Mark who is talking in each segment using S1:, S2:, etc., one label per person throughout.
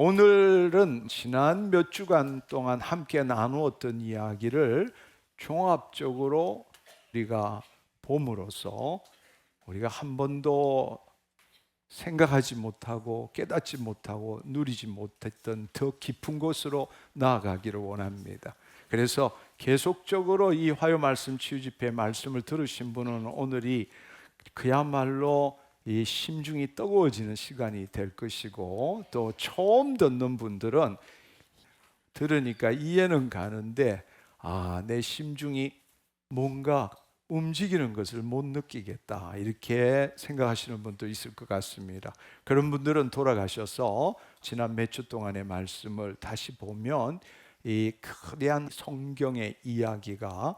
S1: 오늘은 지난 몇 주간 동안 함께 나누었던 이야기를 종합적으로 우리가 봄으로써 우리가 한 번도 생각하지 못하고 깨닫지 못하고 누리지 못했던 더 깊은 곳으로 나아가기를 원합니다. 그래서 계속적으로 이 화요 말씀 치유 집회 말씀을 들으신 분은 오늘이 그야말로 이 심중이 뜨거워지는 시간이 될 것이고, 또 처음 듣는 분들은 들으니까 이해는 가는데 내 심중이 뭔가 움직이는 것을 못 느끼겠다 이렇게 생각하시는 분도 있을 것 같습니다. 그런 분들은 돌아가셔서 지난 몇 주 동안의 말씀을 다시 보면 이 거대한 성경의 이야기가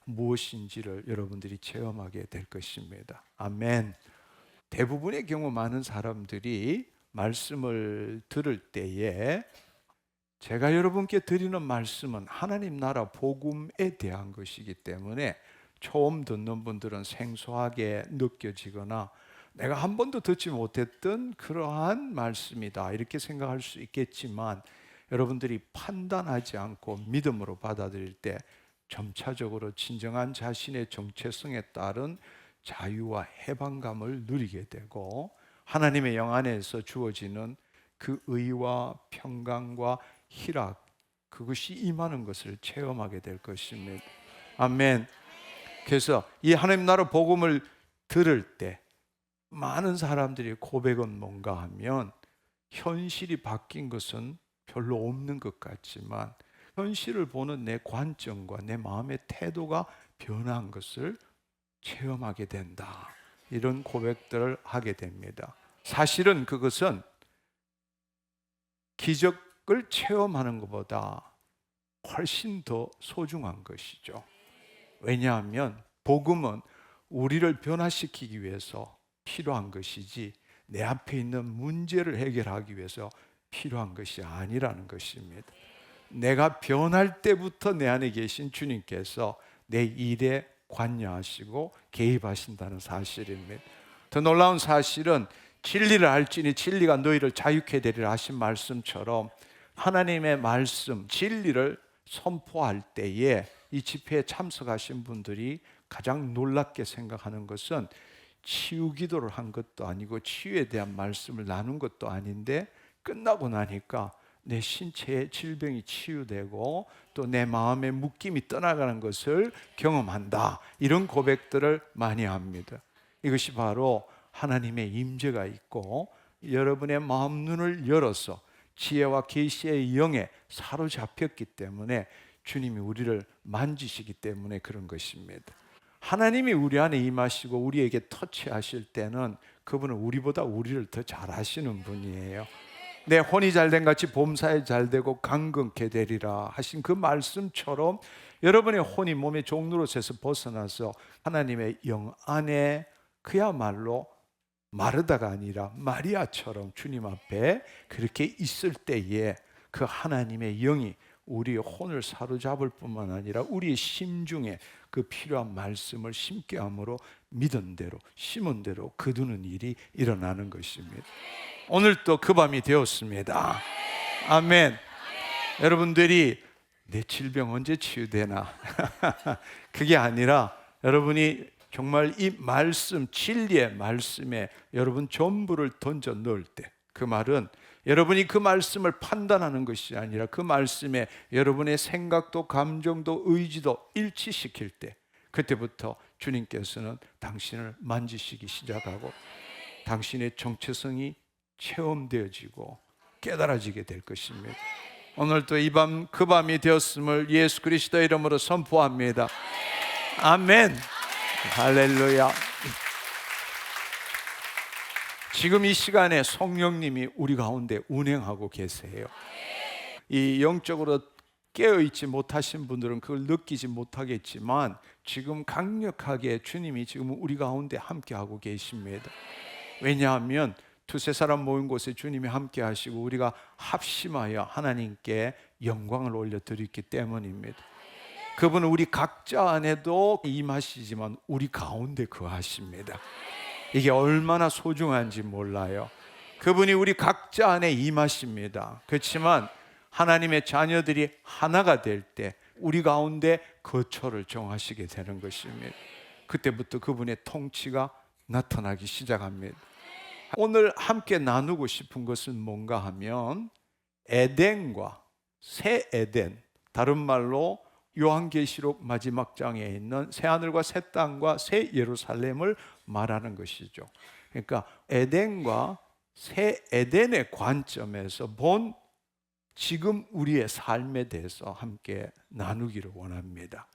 S1: 무엇인지를 여러분들이 체험하게 될 것입니다. 아멘. 대부분의 경우 많은 사람들이 말씀을 들을 때에 제가 여러분께 드리는 말씀은 하나님 나라 복음에 대한 것이기 때문에 처음 듣는 분들은 생소하게 느껴지거나 내가 한 번도 듣지 못했던 그러한 말씀이다 이렇게 생각할 수 있겠지만, 여러분들이 판단하지 않고 믿음으로 받아들일 때 점차적으로 진정한 자신의 정체성에 따른 자유와 해방감을 누리게 되고, 하나님의 영 안에서 주어지는 그 의와 평강과 희락, 그것이 임하는 것을 체험하게 될 것입니다. 아멘. 그래서 이 하나님 나라 복음을 들을 때 많은 사람들이 고백은 뭔가 하면 현실이 바뀐 것은 별로 없는 것 같지만 현실을 보는 내 관점과 내 마음의 태도가 변한 것을 체험하게 된다, 이런 고백들을 하게 됩니다. 사실은 그것은 기적을 체험하는 것보다 훨씬 더 소중한 것이죠. 왜냐하면 복음은 우리를 변화시키기 위해서 필요한 것이지 내 앞에 있는 문제를 해결하기 위해서 필요한 것이 아니라는 것입니다. 내가 변할 때부터 내 안에 계신 주님께서 내 일에 관여하시고 개입하신다는 사실입니다. 더 놀라운 사실은 진리를 알지니 진리가 너희를 자유케 되리라 하신 말씀처럼 하나님의 말씀, 진리를 선포할 때에 이 집회에 참석하신 분들이 가장 놀랍게 생각하는 것은 치유 기도를 한 것도 아니고 치유에 대한 말씀을 나눈 것도 아닌데 끝나고 나니까 내 신체의 질병이 치유되고 또 내 마음의 묶임이 떠나가는 것을 경험한다, 이런 고백들을 많이 합니다. 이것이 바로 하나님의 임재가 있고 여러분의 마음 눈을 열어서 지혜와 계시의 영에 사로잡혔기 때문에 주님이 우리를 만지시기 때문에 그런 것입니다. 하나님이 우리 안에 임하시고 우리에게 터치하실 때는 그분은 우리보다 우리를 더 잘 아시는 분이에요. 내 혼이 잘된 같이 봄사에 잘되고 강건케 되리라 하신 그 말씀처럼 여러분의 혼이 몸의 종로로에서 벗어나서 하나님의 영 안에 그야말로 마르다가 아니라 마리아처럼 주님 앞에 그렇게 있을 때에 그 하나님의 영이 우리의 혼을 사로잡을 뿐만 아니라 우리의 심중에 그 필요한 말씀을 심게 함으로 믿은 대로 심은 대로 거두는 일이 일어나는 것입니다. 오늘 또 그 밤이 되었습니다. 아멘. 여러분들이 내 질병 언제 치유되나 그게 아니라 여러분이 정말 이 말씀, 진리의 말씀에 여러분 전부를 던져 넣을 때, 그 말은 여러분이 그 말씀을 판단하는 것이 아니라 그 말씀에 여러분의 생각도 감정도 의지도 일치시킬 때, 그때부터 주님께서는 당신을 만지시기 시작하고 당신의 정체성이 체험되어지고 깨달아지게 될 것입니다. 오늘도 이 밤 그 밤이 되었음을 예수 그리스도의 이름으로 선포합니다. 아멘. 할렐루야. 지금 이 시간에 성령님이 우리 가운데 운행하고 계세요. 이 영적으로 깨어있지 못하신 분들은 그걸 느끼지 못하겠지만 지금 강력하게 주님이 지금 우리 가운데 함께하고 계십니다. 왜냐하면 두세 사람 모인 곳에 주님이 함께 하시고 우리가 합심하여 하나님께 영광을 올려드렸기 때문입니다. 그분은 우리 각자 안에도 임하시지만 우리 가운데 거하십니다. 이게 얼마나 소중한지 몰라요. 그분이 우리 각자 안에 임하십니다. 그렇지만 하나님의 자녀들이 하나가 될 때 우리 가운데 거처를 정하시게 되는 것입니다. 그때부터 그분의 통치가 나타나기 시작합니다. 오늘 함께 나누고 싶은 것은 뭔가 하면 에덴과 새 에덴, 다른 말로 요한계시록 마지막 장에 있는 새하늘과 새 땅과 새 예루살렘을 말하는 것이죠. 그러니까 에덴과 새 에덴의 관점에서 본 지금 우리의 삶에 대해서 함께 나누기를 원합니다.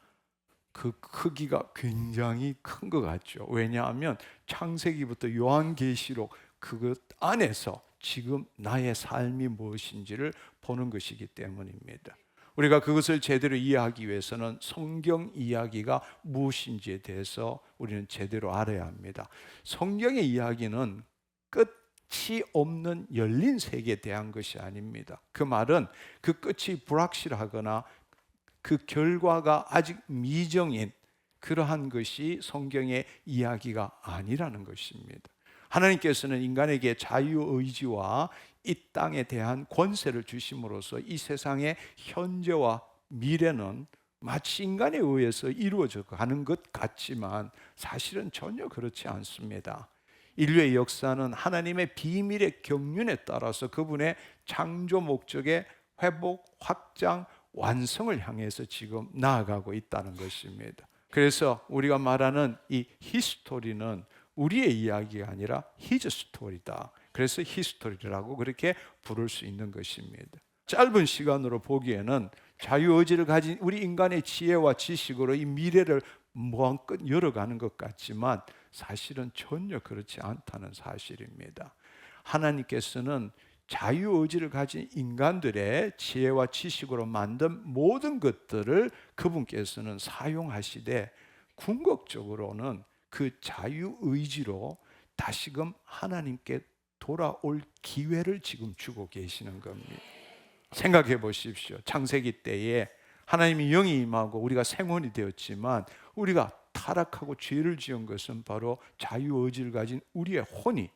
S1: 그 크기가 굉장히 큰 것 같죠. 왜냐하면 창세기부터 요한계시록 그것 안에서 지금 나의 삶이 무엇인지를 보는 것이기 때문입니다. 우리가 그것을 제대로 이해하기 위해서는 성경 이야기가 무엇인지에 대해서 우리는 제대로 알아야 합니다. 성경의 이야기는 끝이 없는 열린 세계에 대한 것이 아닙니다. 그 말은 그 끝이 불확실하거나 그 결과가 아직 미정인 그러한 것이 성경의 이야기가 아니라는 것입니다. 하나님께서는 인간에게 자유의지와 이 땅에 대한 권세를 주심으로써 이 세상의 현재와 미래는 마치 인간에 의해서 이루어져 가는 것 같지만 사실은 전혀 그렇지 않습니다. 인류의 역사는 하나님의 비밀의 경륜에 따라서 그분의 창조 목적의 회복, 확장, 완성을 향해서 지금 나아가고 있다는 것입니다. 그래서 우리가 말하는 이 히스토리는 우리의 이야기가 아니라 히즈 스토리다. 그래서 히스토리라고 그렇게 부를 수 있는 것입니다. 짧은 시간으로 보기에는 자유의지를 가진 우리 인간의 지혜와 지식으로 이 미래를 무한껏 열어가는 것 같지만 사실은 전혀 그렇지 않다는 사실입니다. 하나님께서는 자유의지를 가진 인간들의 지혜와 지식으로 만든 모든 것들을 그분께서는 사용하시되 궁극적으로는 그 자유의지로 다시금 하나님께 돌아올 기회를 지금 주고 계시는 겁니다. 생각해 보십시오. 창세기 때에 하나님이 영이 임하고 우리가 생혼이 되었지만 우리가 타락하고 죄를 지은 것은 바로 자유의지를 가진 우리의 혼이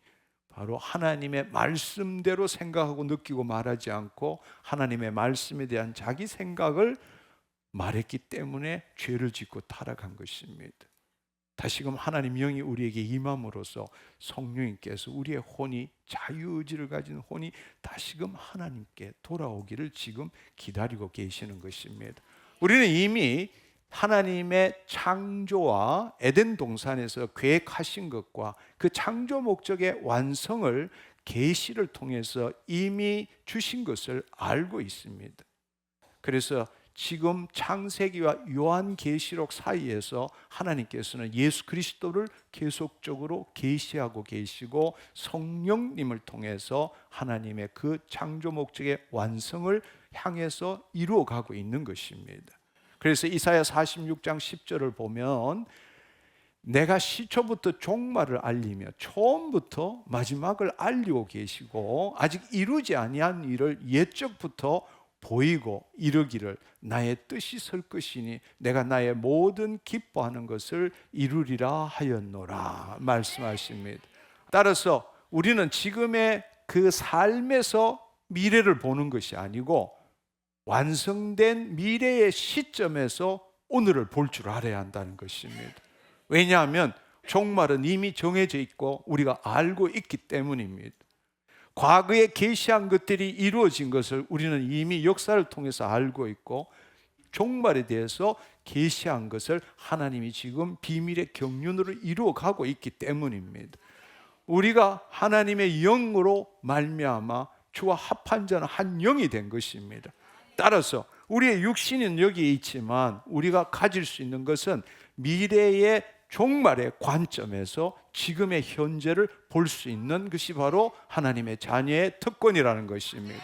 S1: 바로 하나님의 말씀대로 생각하고 느끼고 말하지 않고 하나님의 말씀에 대한 자기 생각을 말했기 때문에 죄를 짓고 타락한 것입니다. 다시금 하나님 영이 우리에게 임함으로써 성령님께서 우리의 혼이 자유의지를 가진 혼이 다시금 하나님께 돌아오기를 지금 기다리고 계시는 것입니다. 우리는 이미 하나님의 창조와 에덴 동산에서 계획하신 것과 그 창조 목적의 완성을 계시를 통해서 이미 주신 것을 알고 있습니다. 그래서 지금 창세기와 요한계시록 사이에서 하나님께서는 예수 그리스도를 계속적으로 계시하고 계시고 성령님을 통해서 하나님의 그 창조 목적의 완성을 향해서 이루어가고 있는 것입니다. 그래서 이사야 46장 10절을 보면 내가 시초부터 종말을 알리며 처음부터 마지막을 알리고 계시고 아직 이루지 아니한 일을 옛적부터 보이고 이르기를 나의 뜻이 설 것이니 내가 나의 모든 기뻐하는 것을 이루리라 하였노라 말씀하십니다. 따라서 우리는 지금의 그 삶에서 미래를 보는 것이 아니고 완성된 미래의 시점에서 오늘을 볼 줄 알아야 한다는 것입니다. 왜냐하면 종말은 이미 정해져 있고 우리가 알고 있기 때문입니다. 과거에 계시한 것들이 이루어진 것을 우리는 이미 역사를 통해서 알고 있고 종말에 대해서 계시한 것을 하나님이 지금 비밀의 경륜으로 이루어가고 있기 때문입니다. 우리가 하나님의 영으로 말미암아 주와 합한 자는 한 영이 된 것입니다. 따라서 우리의 육신은 여기에 있지만 우리가 가질 수 있는 것은 미래의 종말의 관점에서 지금의 현재를 볼 수 있는 것이 바로 하나님의 자녀의 특권이라는 것입니다.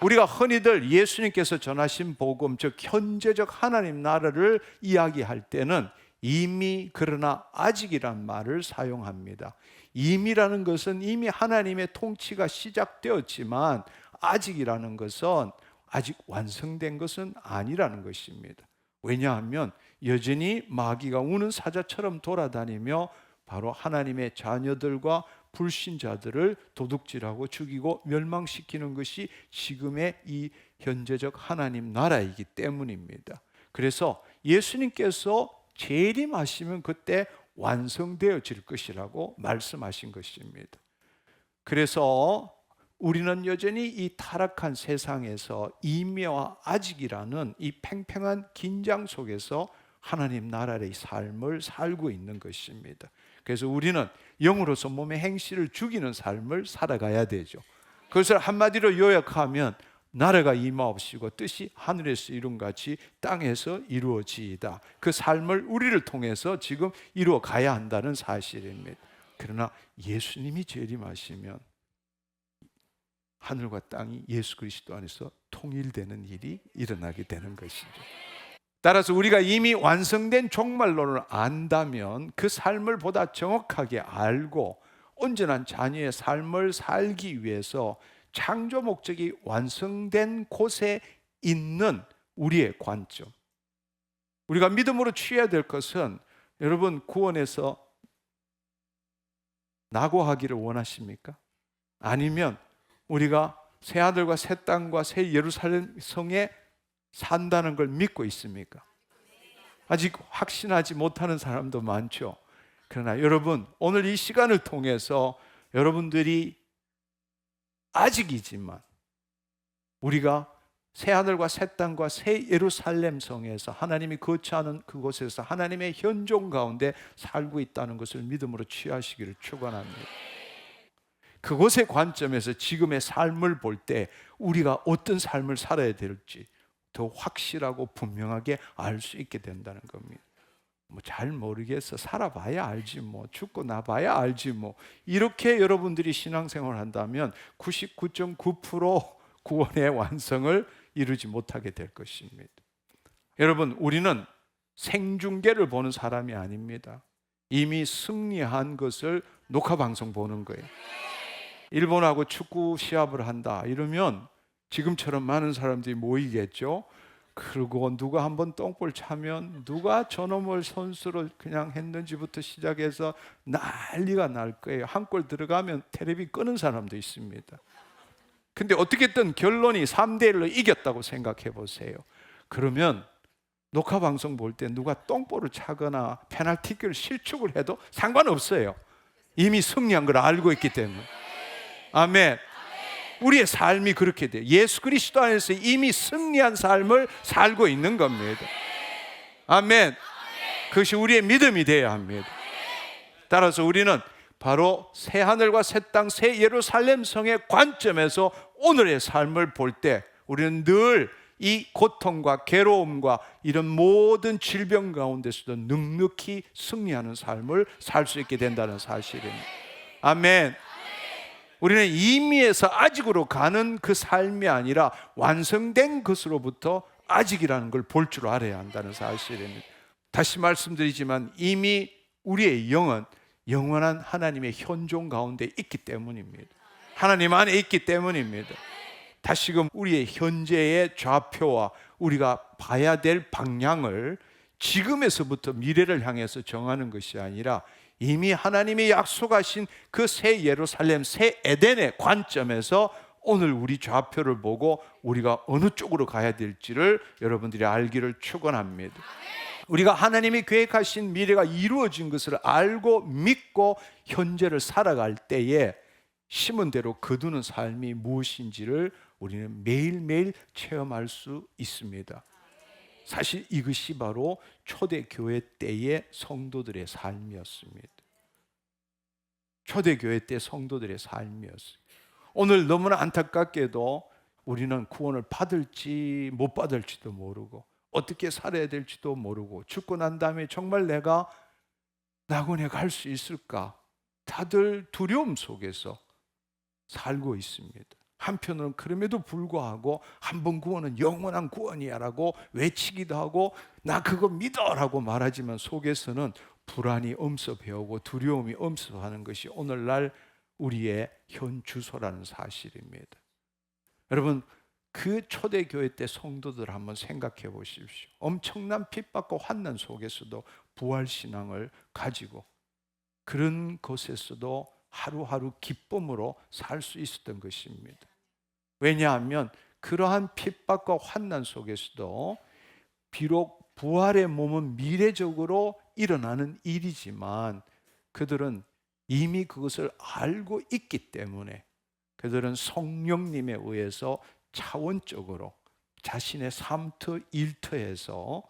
S1: 우리가 흔히들 예수님께서 전하신 복음, 즉 현재적 하나님 나라를 이야기할 때는 이미 그러나 아직이란 말을 사용합니다. 이미라는 것은 이미 하나님의 통치가 시작되었지만 아직이라는 것은 아직 완성된 것은 아니라는 것입니다. 왜냐하면 여전히 마귀가 우는 사자처럼 돌아다니며 바로 하나님의 자녀들과 불신자들을 도둑질하고 죽이고 멸망시키는 것이 지금의 이 현재적 하나님 나라이기 때문입니다. 그래서 예수님께서 재림하시면 그때 완성되어질 것이라고 말씀하신 것입니다. 그래서 우리는 여전히 이 타락한 세상에서 이미와 아직이라는 이 팽팽한 긴장 속에서 하나님 나라의 삶을 살고 있는 것입니다. 그래서 우리는 영으로서 몸의 행실을 죽이는 삶을 살아가야 되죠. 그것을 한마디로 요약하면 나라가 임하옵시고 뜻이 하늘에서 이룬 같이 땅에서 이루어지이다. 그 삶을 우리를 통해서 지금 이루어 가야 한다는 사실입니다. 그러나 예수님이 재림하시면 하늘과 땅이 예수 그리스도 안에서 통일되는 일이 일어나게 되는 것이죠. 따라서 우리가 이미 완성된 종말론을 안다면 그 삶을 보다 정확하게 알고 온전한 자녀의 삶을 살기 위해서 창조 목적이 완성된 곳에 있는 우리의 관점, 우리가 믿음으로 취해야 될 것은, 여러분 구원에서 낙오하기를 원하십니까? 아니면 우리가 새 하늘과 새 땅과 새 예루살렘 성에 산다는 걸 믿고 있습니까? 아직 확신하지 못하는 사람도 많죠. 그러나 여러분, 오늘 이 시간을 통해서 여러분들이 아직이지만 우리가 새 하늘과 새 땅과 새 예루살렘 성에서 하나님이 거처하는 그곳에서 하나님의 현존 가운데 살고 있다는 것을 믿음으로 취하시기를 축원합니다. 그곳의 관점에서 지금의 삶을 볼 때 우리가 어떤 삶을 살아야 될지 더 확실하고 분명하게 알 수 있게 된다는 겁니다. 잘 모르겠어, 살아봐야 알지, 죽고 나봐야 알지, 이렇게 여러분들이 신앙생활을 한다면 99.9% 구원의 완성을 이루지 못하게 될 것입니다. 여러분, 우리는 생중계를 보는 사람이 아닙니다. 이미 승리한 것을 녹화방송 보는 거예요. 일본하고 축구 시합을 한다 이러면 지금처럼 많은 사람들이 모이겠죠. 그리고 누가 한번 똥볼 차면 누가 저놈을 선수로 그냥 했는지부터 시작해서 난리가 날 거예요. 한 골 들어가면 텔레비 끄는 사람도 있습니다. 근데 어떻게든 결론이 3대1로 이겼다고 생각해 보세요. 그러면 녹화방송 볼 때 누가 똥볼을 차거나 페널티킥을 실축을 해도 상관없어요. 이미 승리한 걸 알고 있기 때문에. 아멘. 우리의 삶이 그렇게 돼요. 예수 그리스도 안에서 이미 승리한 삶을 살고 있는 겁니다. 아멘. 그것이 우리의 믿음이 되어야 합니다. 따라서 우리는 바로 새 하늘과 새 땅, 새 예루살렘 성의 관점에서 오늘의 삶을 볼 때 우리는 늘 이 고통과 괴로움과 이런 모든 질병 가운데서도 넉넉히 승리하는 삶을 살 수 있게 된다는 사실입니다. 아멘. 우리는 이미에서 아직으로 가는 그 삶이 아니라 완성된 것으로부터 아직이라는 걸 볼 줄 알아야 한다는 사실입니다. 다시 말씀드리지만 이미 우리의 영은 영원한 하나님의 현존 가운데 있기 때문입니다. 하나님 안에 있기 때문입니다. 다시금 우리의 현재의 좌표와 우리가 봐야 될 방향을 지금에서부터 미래를 향해서 정하는 것이 아니라 이미 하나님이 약속하신 그 새 예루살렘, 새 에덴의 관점에서 오늘 우리 좌표를 보고 우리가 어느 쪽으로 가야 될지를 여러분들이 알기를 축원합니다. 우리가 하나님이 계획하신 미래가 이루어진 것을 알고 믿고 현재를 살아갈 때에 심은 대로 거두는 삶이 무엇인지를 우리는 매일매일 체험할 수 있습니다. 사실 이것이 바로 초대교회 때의 성도들의 삶이었습니다. 초대교회 때 성도들의 삶이었어요. 오늘 너무나 안타깝게도 우리는 구원을 받을지 못 받을지도 모르고 어떻게 살아야 될지도 모르고 죽고 난 다음에 정말 내가 낙원에 갈 수 있을까? 다들 두려움 속에서 살고 있습니다. 한편으로는 그럼에도 불구하고 한 번 구원은 영원한 구원이야 라고 외치기도 하고 나 그거 믿어 라고 말하지만 속에서는 불안이 엄습해오고 두려움이 엄습하는 것이 오늘날 우리의 현 주소라는 사실입니다. 여러분, 그 초대교회 때 성도들 한번 생각해 보십시오. 엄청난 핍박과 환난 속에서도 부활신앙을 가지고 그런 곳에서도 하루하루 기쁨으로 살 수 있었던 것입니다. 왜냐하면 그러한 핍박과 환난 속에서도 비록 부활의 몸은 미래적으로 일어나는 일이지만 그들은 이미 그것을 알고 있기 때문에 그들은 성령님에 의해서 차원적으로 자신의 삶터 일터에서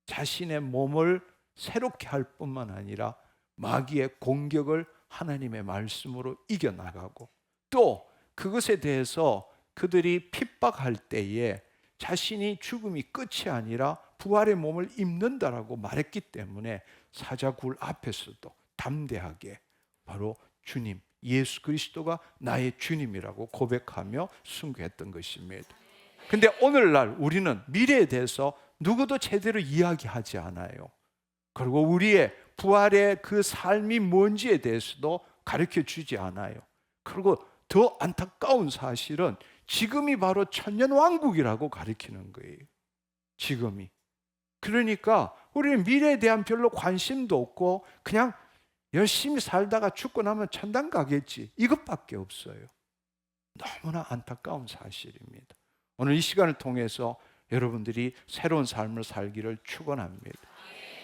S1: 자신의 몸을 새롭게 할 뿐만 아니라 마귀의 공격을 하나님의 말씀으로 이겨나가고 또 그것에 대해서 그들이 핍박할 때에 자신이 죽음이 끝이 아니라 부활의 몸을 입는다라고 말했기 때문에 사자굴 앞에서도 담대하게 바로 주님 예수 그리스도가 나의 주님이라고 고백하며 순교했던 것입니다. 근데 오늘날 우리는 미래에 대해서 누구도 제대로 이야기하지 않아요. 그리고 우리의 부활의 그 삶이 뭔지에 대해서도 가르쳐 주지 않아요. 그리고 더 안타까운 사실은 지금이 바로 천년왕국이라고 가르치는 거예요. 지금이. 그러니까 우리는 미래에 대한 별로 관심도 없고 그냥 열심히 살다가 죽고 나면 천당 가겠지 이것밖에 없어요. 너무나 안타까운 사실입니다. 오늘 이 시간을 통해서 여러분들이 새로운 삶을 살기를 축원합니다.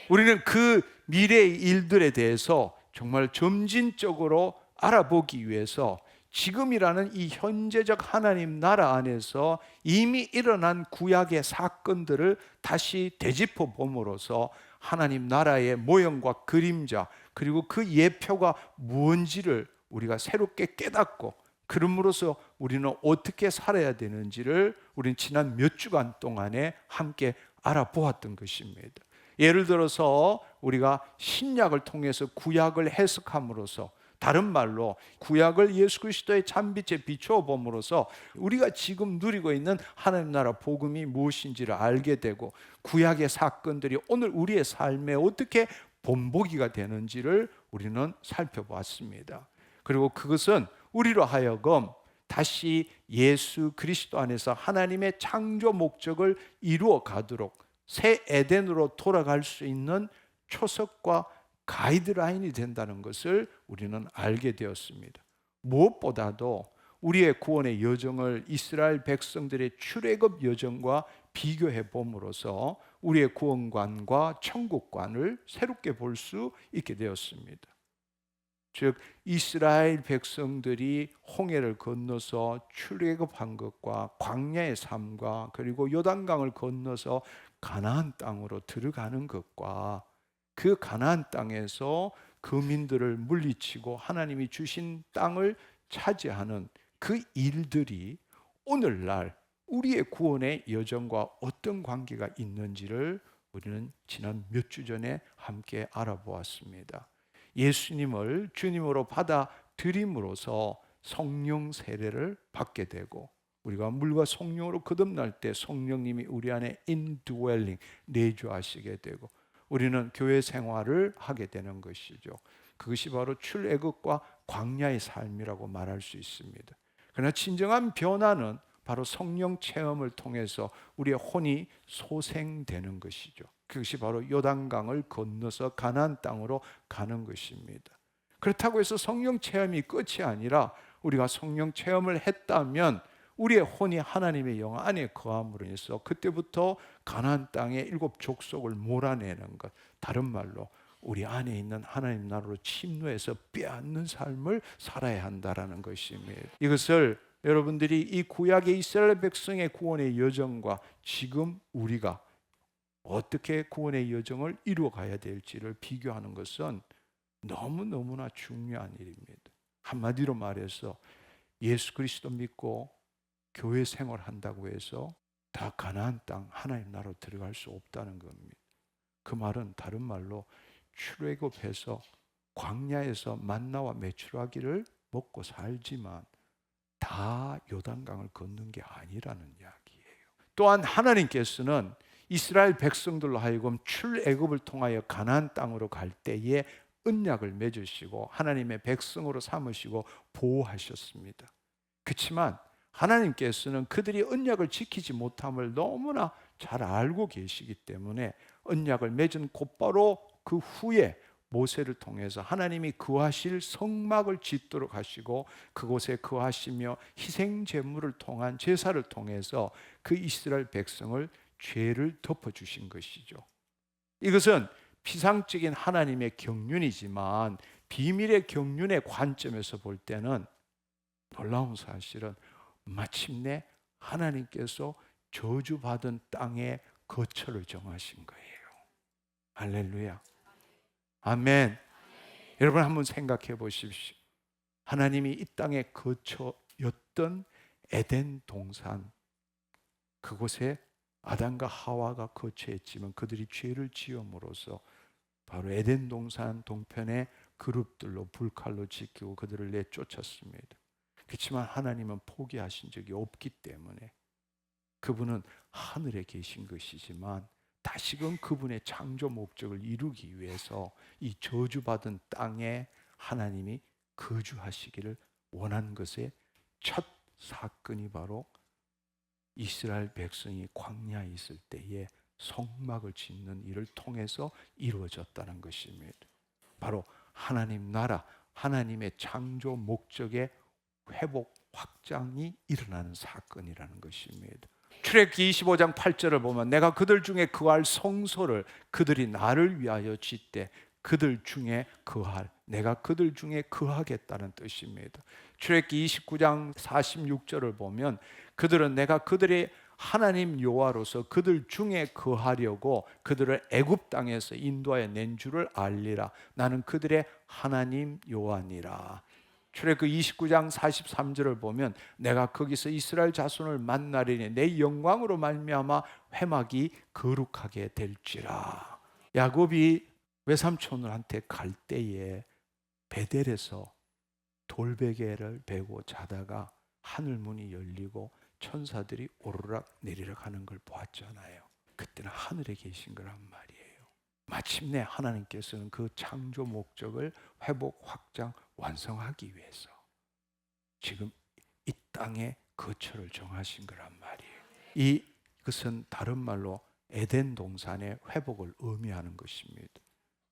S1: 우리는 그 미래의 일들에 대해서 정말 점진적으로 알아보기 위해서 지금이라는 이 현재적 하나님 나라 안에서 이미 일어난 구약의 사건들을 다시 되짚어 봄으로써 하나님 나라의 모형과 그림자 그리고 그 예표가 무엇인지를 우리가 새롭게 깨닫고 그럼으로써 우리는 어떻게 살아야 되는지를 우리는 지난 몇 주간 동안에 함께 알아보았던 것입니다. 예를 들어서 우리가 신약을 통해서 구약을 해석함으로써 다른 말로 구약을 예수 그리스도의 참빛에 비추어 봄으로써 우리가 지금 누리고 있는 하나님 나라 복음이 무엇인지를 알게 되고 구약의 사건들이 오늘 우리의 삶에 어떻게 본보기가 되는지를 우리는 살펴보았습니다. 그리고 그것은 우리로 하여금 다시 예수 그리스도 안에서 하나님의 창조 목적을 이루어 가도록 새 에덴으로 돌아갈 수 있는 초석과 가이드라인이 된다는 것을 우리는 알게 되었습니다. 무엇보다도 우리의 구원의 여정을 이스라엘 백성들의 출애굽 여정과 비교해 봄으로써 우리의 구원관과 천국관을 새롭게 볼 수 있게 되었습니다. 즉 이스라엘 백성들이 홍해를 건너서 출애굽한 것과 광야의 삶과 그리고 요단강을 건너서 가나안 땅으로 들어가는 것과 그 가나안 땅에서 거민들을 물리치고 하나님이 주신 땅을 차지하는 그 일들이 오늘날 우리의 구원의 여정과 어떤 관계가 있는지를 우리는 지난 몇 주 전에 함께 알아보았습니다. 예수님을 주님으로 받아들임으로써 성령 세례를 받게 되고 우리가 물과 성령으로 거듭날 때 성령님이 우리 안에 indwelling 내주하시게 되고 우리는 교회 생활을 하게 되는 것이죠. 그것이 바로 출애굽과 광야의 삶이라고 말할 수 있습니다. 그러나 진정한 변화는 바로 성령 체험을 통해서 우리의 혼이 소생되는 것이죠. 그것이 바로 요단강을 건너서 가나안 땅으로 가는 것입니다. 그렇다고 해서 성령 체험이 끝이 아니라 우리가 성령 체험을 했다면 우리의 혼이 하나님의 영 안에 거함으로 인해서 그때부터 가나안 땅의 7 족속을 몰아내는 것, 다른 말로 우리 안에 있는 하나님 나라로 침노해서 빼앗는 삶을 살아야 한다라는 것입니다. 이것을 여러분들이 이 구약의 이스라엘 백성의 구원의 여정과 지금 우리가 어떻게 구원의 여정을 이루어가야 될지를 비교하는 것은 너무너무나 중요한 일입니다. 한마디로 말해서 예수 그리스도 믿고 교회 생활한다고 해서 다 가나안 땅 하나님 나라로 들어갈 수 없다는 겁니다. 그 말은 다른 말로 출애굽해서 광야에서 만나와 메추라기를 먹고 살지만 다 요단강을 걷는 게 아니라는 이야기예요. 또한 하나님께서는 이스라엘 백성들로 하여금 출애굽을 통하여 가나안 땅으로 갈 때에 언약을 맺으시고 하나님의 백성으로 삼으시고 보호하셨습니다. 그렇지만 하나님께서는 그들이 언약을 지키지 못함을 너무나 잘 알고 계시기 때문에 언약을 맺은 곧바로 그 후에 모세를 통해서 하나님이 거하실 성막을 짓도록 하시고 그곳에 거하시며 희생 제물을 통한 제사를 통해서 그 이스라엘 백성을 죄를 덮어 주신 것이죠. 이것은 피상적인 하나님의 경륜이지만 비밀의 경륜의 관점에서 볼 때는 놀라운 사실은 마침내 하나님께서 저주받은 땅의 거처를 정하신 거예요. 할렐루야. 아멘. 여러분 한번 생각해 보십시오. 하나님이 이 땅의 거처였던 에덴 동산, 그곳에 아담과 하와가 거처했지만 그들이 죄를 지음으로써 바로 에덴 동산 동편의 그룹들로 불칼로 지키고 그들을 내쫓았습니다. 그렇지만 하나님은 포기하신 적이 없기 때문에 그분은 하늘에 계신 것이지만 다시금 그분의 창조 목적을 이루기 위해서 이 저주받은 땅에 하나님이 거주하시기를 원한 것의 첫 사건이 바로 이스라엘 백성이 광야에 있을 때에 성막을 짓는 일을 통해서 이루어졌다는 것입니다. 바로 하나님 나라, 하나님의 창조 목적의 회복 확장이 일어나는 사건이라는 것입니다. 출애굽기 25장 8절을 보면 내가 그들 중에 거할 성소를 그들이 나를 위하여 짓되 그들 중에 거할, 내가 그들 중에 거하겠다는 뜻입니다. 출애굽기 29장 46절을 보면 그들은 내가 그들의 하나님 여호와로서 그들 중에 거하려고 그들을 애굽 땅에서 인도하여 낸 줄을 알리라. 나는 그들의 하나님 여호와니라. 출애굽 29장 43절을 보면 내가 거기서 이스라엘 자손을 만나리니 내 영광으로 말미암아 회막이 거룩하게 될지라. 야곱이 외삼촌한테 갈 때에 베델에서 돌베개를 베고 자다가 하늘 문이 열리고 천사들이 오르락 내리락 하는 걸 보았잖아요. 그때는 하늘에 계신 거란 말이에요. 마침내 하나님께서는 그 창조 목적을 회복, 확장, 완성하기 위해서 지금 이 땅에 거처를 정하신 거란 말이에요. 이것은 다른 말로 에덴 동산의 회복을 의미하는 것입니다.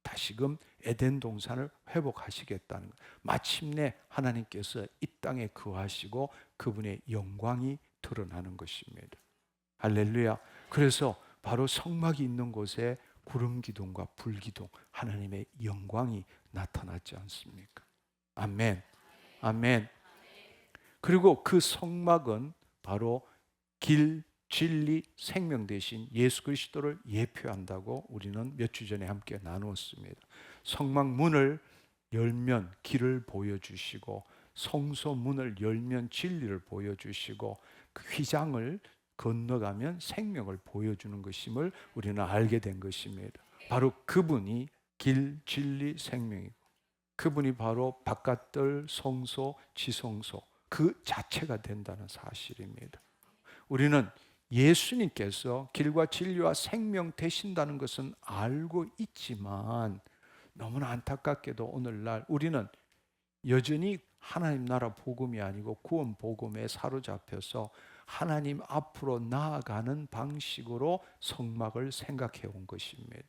S1: 다시금 에덴 동산을 회복하시겠다는 것. 마침내 하나님께서 이 땅에 거하시고 그분의 영광이 드러나는 것입니다. 할렐루야. 그래서 바로 성막이 있는 곳에 구름 기둥과 불 기둥, 하나님의 영광이 나타났지 않습니까? 아멘. 아멘. 그리고 그 성막은 바로 길, 진리, 생명 대신 예수 그리스도를 예표한다고 우리는 몇 주 전에 함께 나누었습니다. 성막 문을 열면 길을 보여주시고 성소 문을 열면 진리를 보여주시고 그 휘장을 건너가면 생명을 보여주는 것임을 우리는 알게 된 것입니다. 바로 그분이 길, 진리, 생명이고 그분이 바로 바깥들 성소, 지성소 그 자체가 된다는 사실입니다. 우리는 예수님께서 길과 진리와 생명 되신다는 것은 알고 있지만 너무나 안타깝게도 오늘날 우리는 여전히 하나님 나라 복음이 아니고 구원 복음에 사로잡혀서 하나님 앞으로 나아가는 방식으로 성막을 생각해 온 것입니다.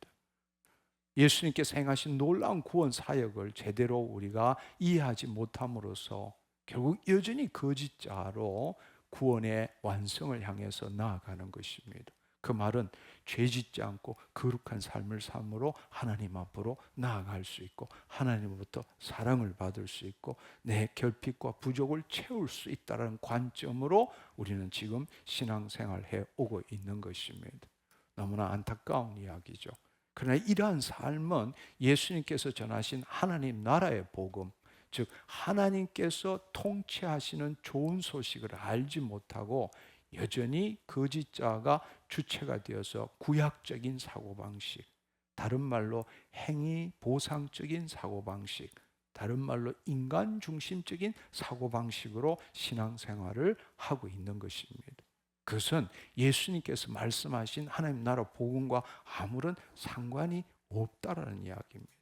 S1: 예수님께서 행하신 놀라운 구원 사역을 제대로 우리가 이해하지 못함으로써 결국 여전히 거짓자로 구원의 완성을 향해서 나아가는 것입니다. 그 말은 죄 짓지 않고 거룩한 삶을 삶으로 하나님 앞으로 나아갈 수 있고 하나님으로부터 사랑을 받을 수 있고 내 결핍과 부족을 채울 수 있다는 관점으로 우리는 지금 신앙생활해 오고 있는 것입니다. 너무나 안타까운 이야기죠. 그러나 이러한 삶은 예수님께서 전하신 하나님 나라의 복음, 즉 하나님께서 통치하시는 좋은 소식을 알지 못하고 여전히 거짓자가 주체가 되어서 구약적인 사고방식, 다른 말로 행위 보상적인 사고방식, 다른 말로 인간 중심적인 사고방식으로 신앙생활을 하고 있는 것입니다. 그것은 예수님께서 말씀하신 하나님 나라 복음과 아무런 상관이 없다라는 이야기입니다.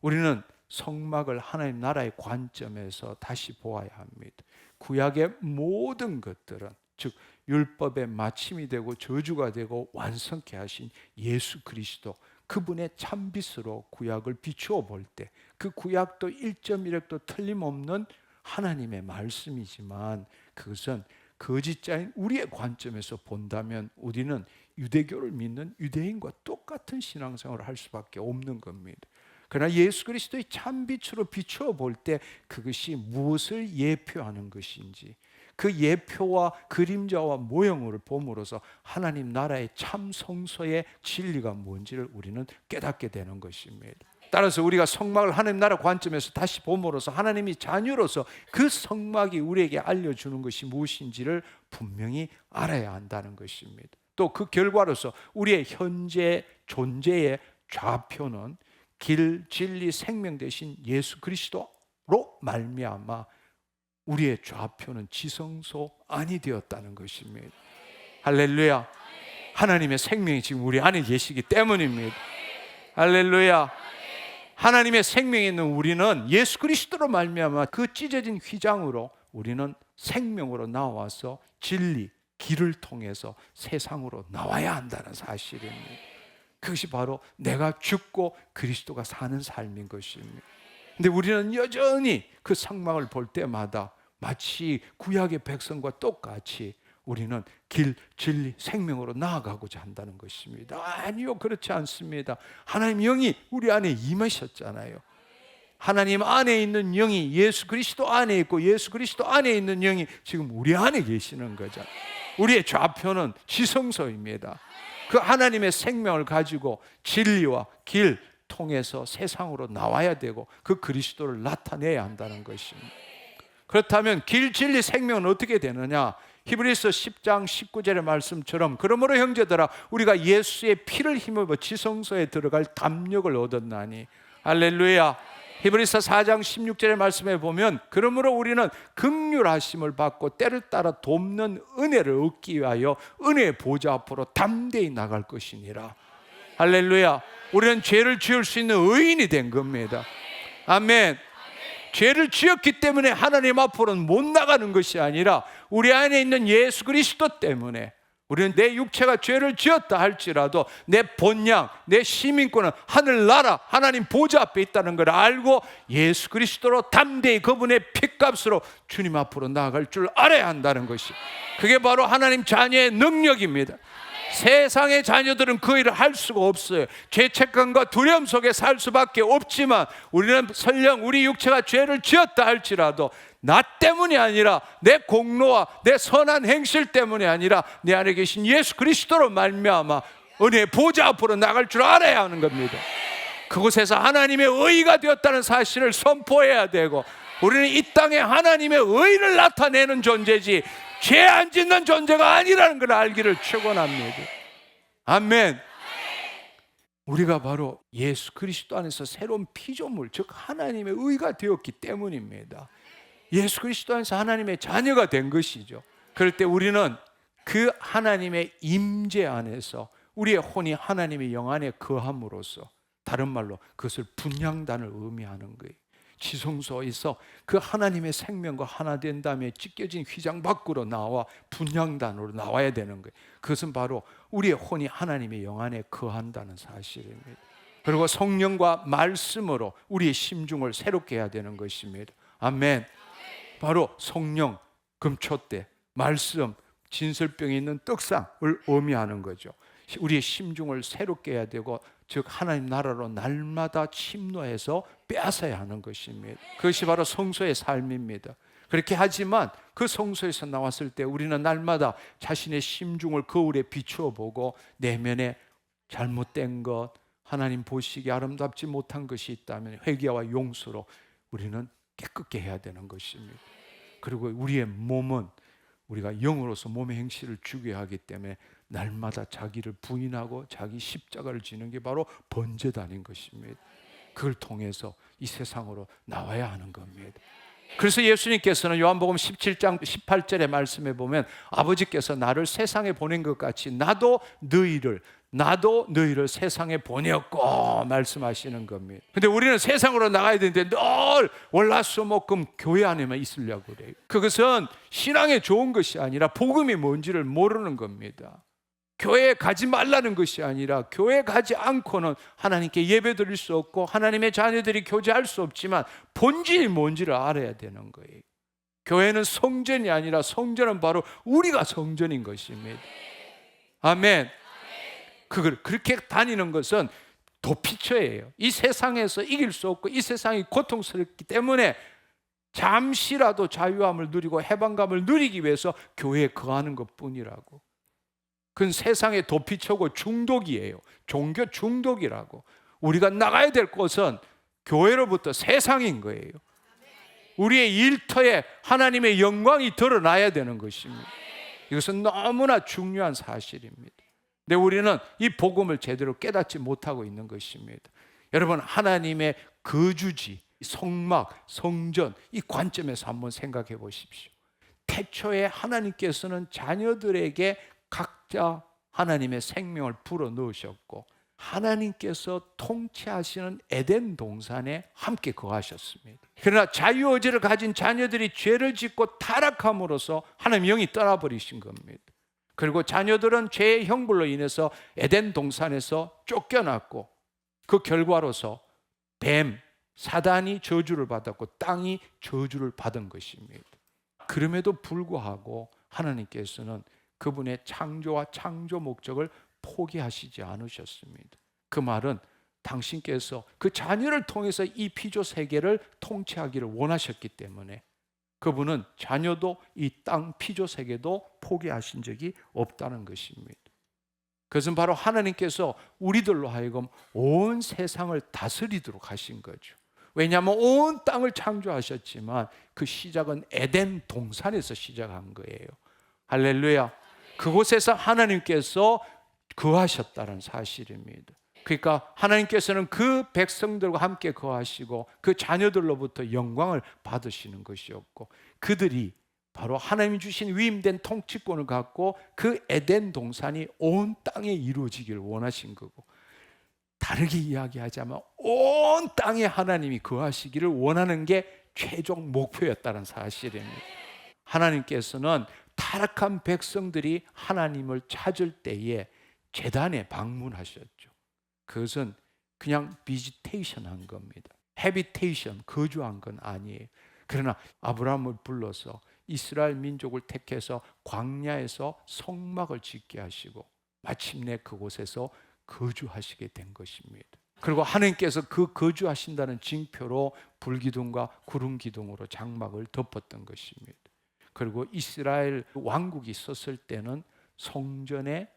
S1: 우리는 성막을 하나님 나라의 관점에서 다시 보아야 합니다. 구약의 모든 것들은 즉 율법의 마침이 되고 저주가 되고 완성케 하신 예수 그리스도, 그분의 참빛으로 구약을 비추어 볼 때 그 구약도 1.1획도 틀림없는 하나님의 말씀이지만 그것은 거짓자인 우리의 관점에서 본다면 우리는 유대교를 믿는 유대인과 똑같은 신앙생활을 할 수밖에 없는 겁니다. 그러나 예수 그리스도의 참빛으로 비추어 볼 때 그것이 무엇을 예표하는 것인지 그 예표와 그림자와 모형을 봄으로써 하나님 나라의 참 성소의 진리가 뭔지를 우리는 깨닫게 되는 것입니다. 따라서 우리가 성막을 하나님 나라 관점에서 다시 봄으로써 하나님이 자녀로서 그 성막이 우리에게 알려주는 것이 무엇인지를 분명히 알아야 한다는 것입니다. 또 그 결과로서 우리의 현재 존재의 좌표는 길, 진리, 생명 되신 예수 그리스도로 말미암아 우리의 좌표는 지성소 안이 되었다는 것입니다. 할렐루야. 하나님의 생명이 지금 우리 안에 계시기 때문입니다. 할렐루야. 하나님의 생명이 있는 우리는 예수 그리스도로 말미암아 그 찢어진 휘장으로 우리는 생명으로 나와서 진리, 길을 통해서 세상으로 나와야 한다는 사실입니다. 그것이 바로 내가 죽고 그리스도가 사는 삶인 것입니다. 근데 우리는 여전히 그 상막을 볼 때마다 마치 구약의 백성과 똑같이 우리는 길, 진리, 생명으로 나아가고자 한다는 것입니다. 아니요, 그렇지 않습니다. 하나님 영이 우리 안에 임하셨잖아요. 하나님 안에 있는 영이 예수 그리스도 안에 있고 예수 그리스도 안에 있는 영이 지금 우리 안에 계시는 거죠. 우리의 좌표는 지성소입니다. 그 하나님의 생명을 가지고 진리와 길 통해서 세상으로 나와야 되고 그 그리스도를 나타내야 한다는 것입니다. 그렇다면 길, 진리, 생명은 어떻게 되느냐? 히브리서 10장 19절의 말씀처럼 그러므로 형제들아 우리가 예수의 피를 힘입어 지성소에 들어갈 담력을 얻었나니. 할렐루야. 히브리서 4장 16절의 말씀에 보면 그러므로 우리는 긍휼하심을 받고 때를 따라 돕는 은혜를 얻기 위하여 은혜의 보좌 앞으로 담대히 나갈 것이니라. 할렐루야. 우리는 죄를 지을 수 있는 의인이 된 겁니다. 아멘. 죄를 지었기 때문에 하나님 앞으로는 못 나가는 것이 아니라 우리 안에 있는 예수 그리스도 때문에 우리는 내 육체가 죄를 지었다 할지라도 내 본향, 내 시민권은 하늘나라 하나님 보좌 앞에 있다는 걸 알고 예수 그리스도로 담대히 그분의 핏값으로 주님 앞으로 나아갈 줄 알아야 한다는 것이, 그게 바로 하나님 자녀의 능력입니다. 세상의 자녀들은 그 일을 할 수가 없어요. 죄책감과 두려움 속에 살 수밖에 없지만 우리는 설령 우리 육체가 죄를 지었다 할지라도 나 때문이 아니라 내 공로와 내 선한 행실 때문이 아니라 내 안에 계신 예수 그리스도로 말미암아 은혜의 보좌 앞으로 나갈 줄 알아야 하는 겁니다. 그곳에서 하나님의 의가 되었다는 사실을 선포해야 되고 우리는 이 땅에 하나님의 의를 나타내는 존재지 죄 안 짓는 존재가 아니라는 걸 알기를 축원합니다. 아멘. 우리가 바로 예수 그리스도 안에서 새로운 피조물, 즉 하나님의 의가 되었기 때문입니다. 예수 그리스도 안에서 하나님의 자녀가 된 것이죠. 그럴 때 우리는 그 하나님의 임재 안에서 우리의 혼이 하나님의 영 안에 거함으로써, 다른 말로 그것을 분향단을 의미하는 거예요. 지성소에서 그 하나님의 생명과 하나 된 다음에 찢겨진 휘장 밖으로 나와 분향단으로 나와야 되는 거예요. 그것은 바로 우리의 혼이 하나님의 영 안에 거한다는 사실입니다. 그리고 성령과 말씀으로 우리의 심중을 새롭게 해야 되는 것입니다. 아멘. 바로 성령, 금초대, 말씀, 진설병에 있는 떡상을 의미하는 거죠. 우리의 심중을 새롭게 해야 되고, 즉 하나님 나라로 날마다 침노해서 빼앗아야 하는 것입니다. 그것이 바로 성소의 삶입니다. 그렇게 하지만 그 성소에서 나왔을 때 우리는 날마다 자신의 심중을 거울에 비추어 보고 내면에 잘못된 것, 하나님 보시기에 아름답지 못한 것이 있다면 회개와 용서로 우리는 깨끗게 해야 되는 것입니다. 그리고 우리의 몸은 우리가 영으로서 몸의 행실을 주게 하기 때문에 날마다 자기를 부인하고 자기 십자가를 지는 게 바로 번제단인 것입니다. 그걸 통해서 이 세상으로 나와야 하는 겁니다. 그래서 예수님께서는 요한복음 17장 18절의 말씀에 보면 아버지께서 나를 세상에 보낸 것 같이 나도 너희를 세상에 보내었고 말씀하시는 겁니다. 근데 우리는 세상으로 나가야 되는데 늘 월화수목금 교회 안에만 있으려고 그래요. 그것은 신앙에 좋은 것이 아니라 복음이 뭔지를 모르는 겁니다. 교회에 가지 말라는 것이 아니라 교회에 가지 않고는 하나님께 예배드릴 수 없고 하나님의 자녀들이 교제할 수 없지만 본질이 뭔지를 알아야 되는 거예요. 교회는 성전이 아니라 성전은 바로 우리가 성전인 것입니다. 아멘. 그걸 그렇게 다니는 것은 도피처예요. 이 세상에서 이길 수 없고 이 세상이 고통스럽기 때문에 잠시라도 자유함을 누리고 해방감을 누리기 위해서 교회에 거하는 것뿐이라고. 그건 세상의 도피처고 중독이에요. 종교 중독이라고. 우리가 나가야 될 곳은 교회로부터 세상인 거예요. 우리의 일터에 하나님의 영광이 드러나야 되는 것입니다. 이것은 너무나 중요한 사실입니다. 근데 우리는 이 복음을 제대로 깨닫지 못하고 있는 것입니다. 여러분, 하나님의 거주지, 성막, 성전, 이 관점에서 한번 생각해 보십시오. 태초에 하나님께서는 자녀들에게 각자 하나님의 생명을 불어 넣으셨고 하나님께서 통치하시는 에덴 동산에 함께 거하셨습니다. 그러나 자유의지를 가진 자녀들이 죄를 짓고 타락함으로써 하나님 영이 떠나버리신 겁니다. 그리고 자녀들은 죄의 형벌로 인해서 에덴 동산에서 쫓겨났고 그 결과로서 뱀, 사단이 저주를 받았고 땅이 저주를 받은 것입니다. 그럼에도 불구하고 하나님께서는 그분의 창조와 창조 목적을 포기하시지 않으셨습니다. 그 말은 당신께서 그 자녀를 통해서 이 피조 세계를 통치하기를 원하셨기 때문에 그분은 자녀도 이 땅 피조 세계도 포기하신 적이 없다는 것입니다. 그것은 바로 하나님께서 우리들로 하여금 온 세상을 다스리도록 하신 거죠. 왜냐하면 온 땅을 창조하셨지만 그 시작은 에덴 동산에서 시작한 거예요. 할렐루야. 그곳에서 하나님께서 거하셨다는 사실입니다. 그러니까 하나님께서는 그 백성들과 함께 거하시고 그 자녀들로부터 영광을 받으시는 것이었고 그들이 바로 하나님이 주신 위임된 통치권을 갖고 그 에덴 동산이 온 땅에 이루어지기를 원하신 거고, 다르게 이야기하자면 온 땅에 하나님이 거하시기를 원하는 게 최종 목표였다는 사실입니다. 하나님께서는 타락한 백성들이 하나님을 찾을 때에 제단에 방문하셨죠. 그것은 그냥 비지테이션 한 겁니다. 해비테이션, 거주한 건 아니에요. 그러나 아브라함을 불러서 이스라엘 민족을 택해서 광야에서 성막을 짓게 하시고 마침내 그곳에서 거주하시게 된 것입니다. 그리고 하나님께서 그 거주하신다는 징표로 불기둥과 구름기둥으로 장막을 덮었던 것입니다. 그리고 이스라엘 왕국이 있었을 때는 성전의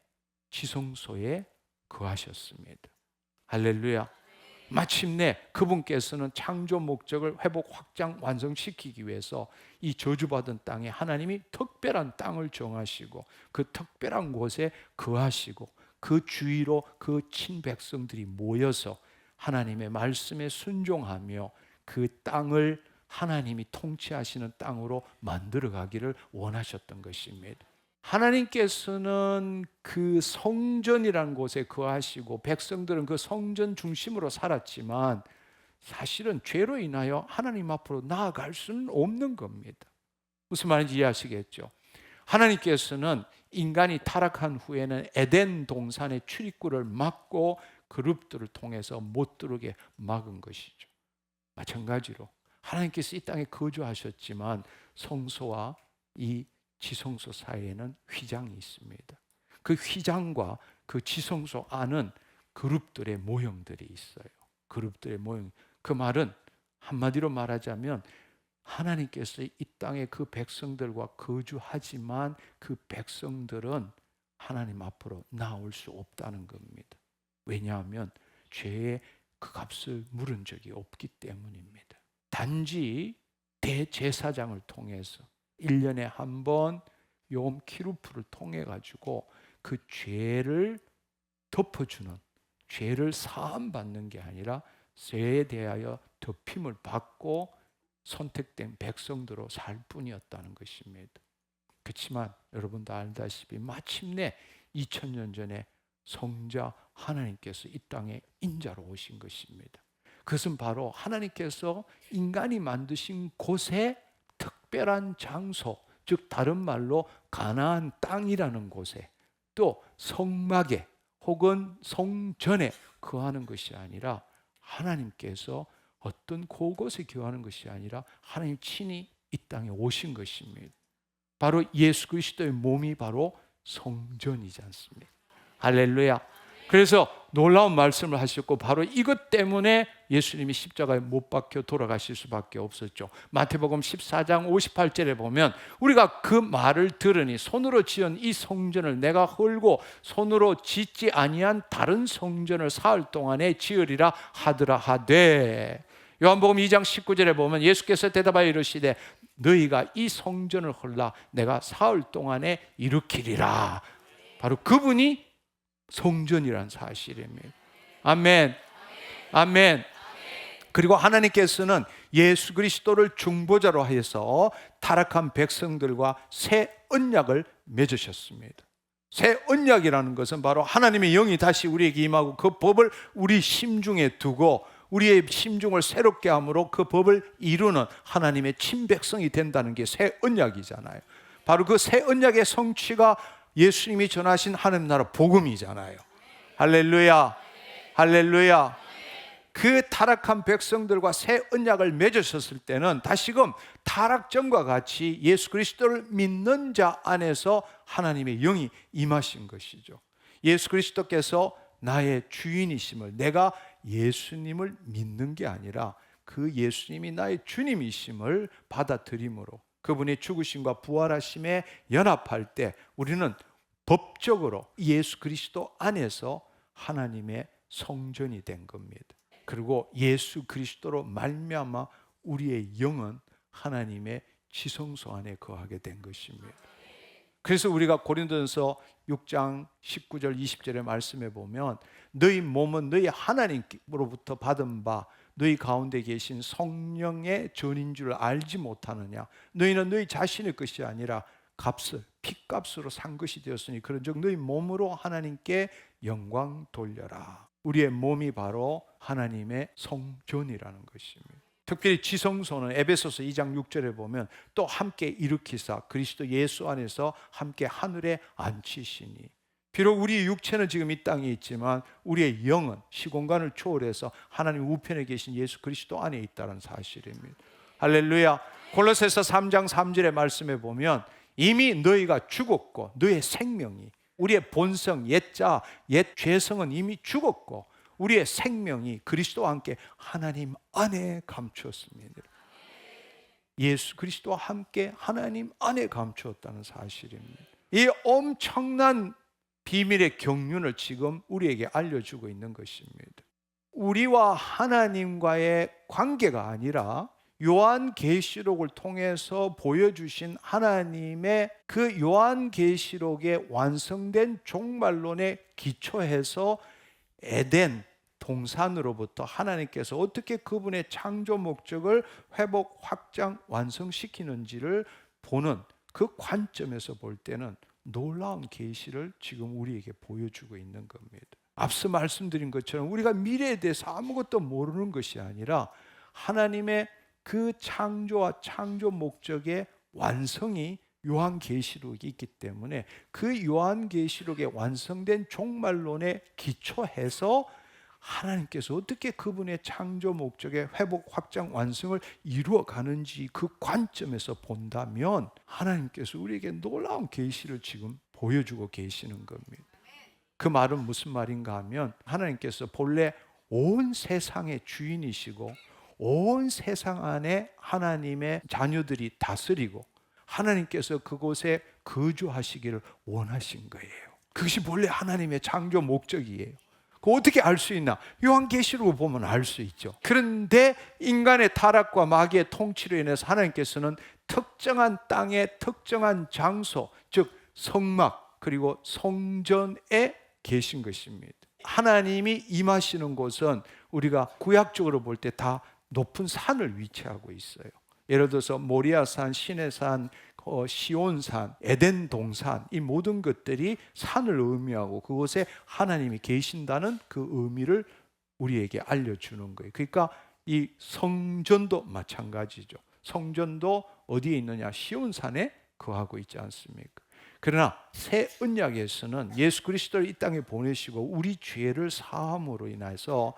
S1: 지성소에 거하셨습니다. 할렐루야. 마침내 그분께서는 창조 목적을 회복, 확장, 완성시키기 위해서 이 저주받은 땅에 하나님이 특별한 땅을 정하시고 그 특별한 곳에 거하시고 그 주위로 그 친백성들이 모여서 하나님의 말씀에 순종하며 그 땅을 하나님이 통치하시는 땅으로 만들어가기를 원하셨던 것입니다. 하나님께서는 그 성전이라는 곳에 거하시고 백성들은 그 성전 중심으로 살았지만 사실은 죄로 인하여 하나님 앞으로 나아갈 수는 없는 겁니다. 무슨 말인지 이해하시겠죠? 하나님께서는 인간이 타락한 후에는 에덴 동산의 출입구를 막고 그룹들을 통해서 못 들어오게 막은 것이죠. 마찬가지로 하나님께서 이 땅에 거주하셨지만 성소와 이 지성소 사이에는 휘장이 있습니다. 그 휘장과 그 지성소 안은 그룹들의 모형들이 있어요. 그룹들의 모형. 그 말은 한마디로 말하자면 하나님께서 이 땅에 그 백성들과 거주하지만 그 백성들은 하나님 앞으로 나올 수 없다는 겁니다. 왜냐하면 죄의 그 값을 물은 적이 없기 때문입니다. 단지 대제사장을 통해서 1년에 한 번 욤 키루프를 통해 가지고 그 죄를 덮어주는, 죄를 사함받는 게 아니라 죄에 대하여 덮임을 받고 선택된 백성들로 살 뿐이었다는 것입니다. 그렇지만 여러분도 알다시피 마침내 2000년 전에 성자 하나님께서 이 땅에 인자로 오신 것입니다. 그것은 바로 하나님께서 인간이 만드신 곳에 특별한 장소, 즉 다른 말로 가나안 땅이라는 곳에 또 성막에 혹은 성전에 거하는 것이 아니라 하나님께서 어떤 그곳에 거하는 것이 아니라 하나님 친히 이 땅에 오신 것입니다. 바로 예수 그리스도의 몸이 바로 성전이지 않습니까? 할렐루야. 그래서 놀라운 말씀을 하셨고 바로 이것 때문에 예수님이 십자가에 못 박혀 돌아가실 수밖에 없었죠. 마태복음 14장 58절에 보면 우리가 그 말을 들으니 손으로 지은 이 성전을 내가 헐고 손으로 짓지 아니한 다른 성전을 사흘 동안에 지으리라 하더라 하되, 요한복음 2장 19절에 보면 예수께서 대답하여 이르시되 너희가 이 성전을 헐라 내가 사흘 동안에 일으키리라. 바로 그분이 성전이란 사실입니다. 아멘. 아멘. 그리고 하나님께서는 예수 그리스도를 중보자로 하여서 타락한 백성들과 새 언약을 맺으셨습니다. 새 언약이라는 것은 바로 하나님의 영이 다시 우리에게 임하고 그 법을 우리 심중에 두고 우리의 심중을 새롭게 함으로 그 법을 이루는 하나님의 친백성이 된다는 게 새 언약이잖아요. 바로 그 새 언약의 성취가 예수님이 전하신 하나님 나라 복음이잖아요. 할렐루야. 할렐루야. 그 타락한 백성들과 새 언약을 맺으셨을 때는 다시금 타락 전과 같이 예수 그리스도를 믿는 자 안에서 하나님의 영이 임하신 것이죠. 예수 그리스도께서 나의 주인이심을, 내가 예수님을 믿는 게 아니라 그 예수님이 나의 주님이심을 받아들임으로 그분의 죽으심과 부활하심에 연합할 때 우리는 법적으로 예수 그리스도 안에서 하나님의 성전이 된 겁니다. 그리고 예수 그리스도로 말미암아 우리의 영은 하나님의 지성소 안에 거하게 된 것입니다. 그래서 우리가 고린도전서 6장 19절 20절의 말씀에 보면 너희 몸은 너희 하나님으로부터 받은 바 너희 가운데 계신 성령의 전인 줄 알지 못하느냐. 너희는 너희 자신의 것이 아니라 값을 핏값으로 산 것이 되었으니 그런즉 너희 몸으로 하나님께 영광 돌려라. 우리의 몸이 바로 하나님의 성전이라는 것입니다. 특별히 지성소는 에베소서 2장 6절에 보면 또 함께 일으키사 그리스도 예수 안에서 함께 하늘에 앉히시니, 비록 우리의 육체는 지금 이 땅에 있지만 우리의 영은 시공간을 초월해서 하나님 우편에 계신 예수 그리스도 안에 있다는 사실입니다. 할렐루야. 골로새서 3장 3절의 말씀에 보면 이미 너희가 죽었고 너희의 생명이, 우리의 본성 옛자 옛 죄성은 이미 죽었고 우리의 생명이 그리스도와 함께 하나님 안에 감추었습니다. 예수 그리스도와 함께 하나님 안에 감추었다는 사실입니다. 이 엄청난 비밀의 경륜을 지금 우리에게 알려주고 있는 것입니다. 우리와 하나님과의 관계가 아니라 요한계시록을 통해서 보여주신 하나님의 그 요한계시록의 완성된 종말론에 기초해서 에덴 동산으로부터 하나님께서 어떻게 그분의 창조 목적을 회복, 확장, 완성시키는지를 보는 그 관점에서 볼 때는 놀라운 계시를 지금 우리에게 보여주고 있는 겁니다. 앞서 말씀드린 것처럼 우리가 미래에 대해서 아무것도 모르는 것이 아니라 하나님의 그 창조와 창조 목적의 완성이 요한계시록이 있기 때문에 그 요한계시록의 완성된 종말론에 기초해서 하나님께서 어떻게 그분의 창조 목적의 회복, 확장, 완성을 이루어 가는지 그 관점에서 본다면 하나님께서 우리에게 놀라운 계시를 지금 보여주고 계시는 겁니다. 그 말은 무슨 말인가 하면 하나님께서 본래 온 세상의 주인이시고 온 세상 안에 하나님의 자녀들이 다스리고 하나님께서 그곳에 거주하시기를 원하신 거예요. 그것이 본래 하나님의 창조 목적이에요. 그거 어떻게 알 수 있나? 요한계시록을 보면 알 수 있죠. 그런데 인간의 타락과 마귀의 통치로 인해서 하나님께서는 특정한 땅의 특정한 장소, 즉 성막 그리고 성전에 계신 것입니다. 하나님이 임하시는 곳은 우리가 구약적으로 볼 때 다 높은 산을 위치하고 있어요. 예를 들어서 모리아산, 시내산, 시온산, 에덴 동산, 이 모든 것들이 산을 의미하고 그곳에 하나님이 계신다는 그 의미를 우리에게 알려주는 거예요. 그러니까 이 성전도 마찬가지죠. 성전도 어디에 있느냐? 시온산에 거하고 있지 않습니까? 그러나 새 언약에서는 예수 그리스도를 이 땅에 보내시고 우리 죄를 사함으로 인해서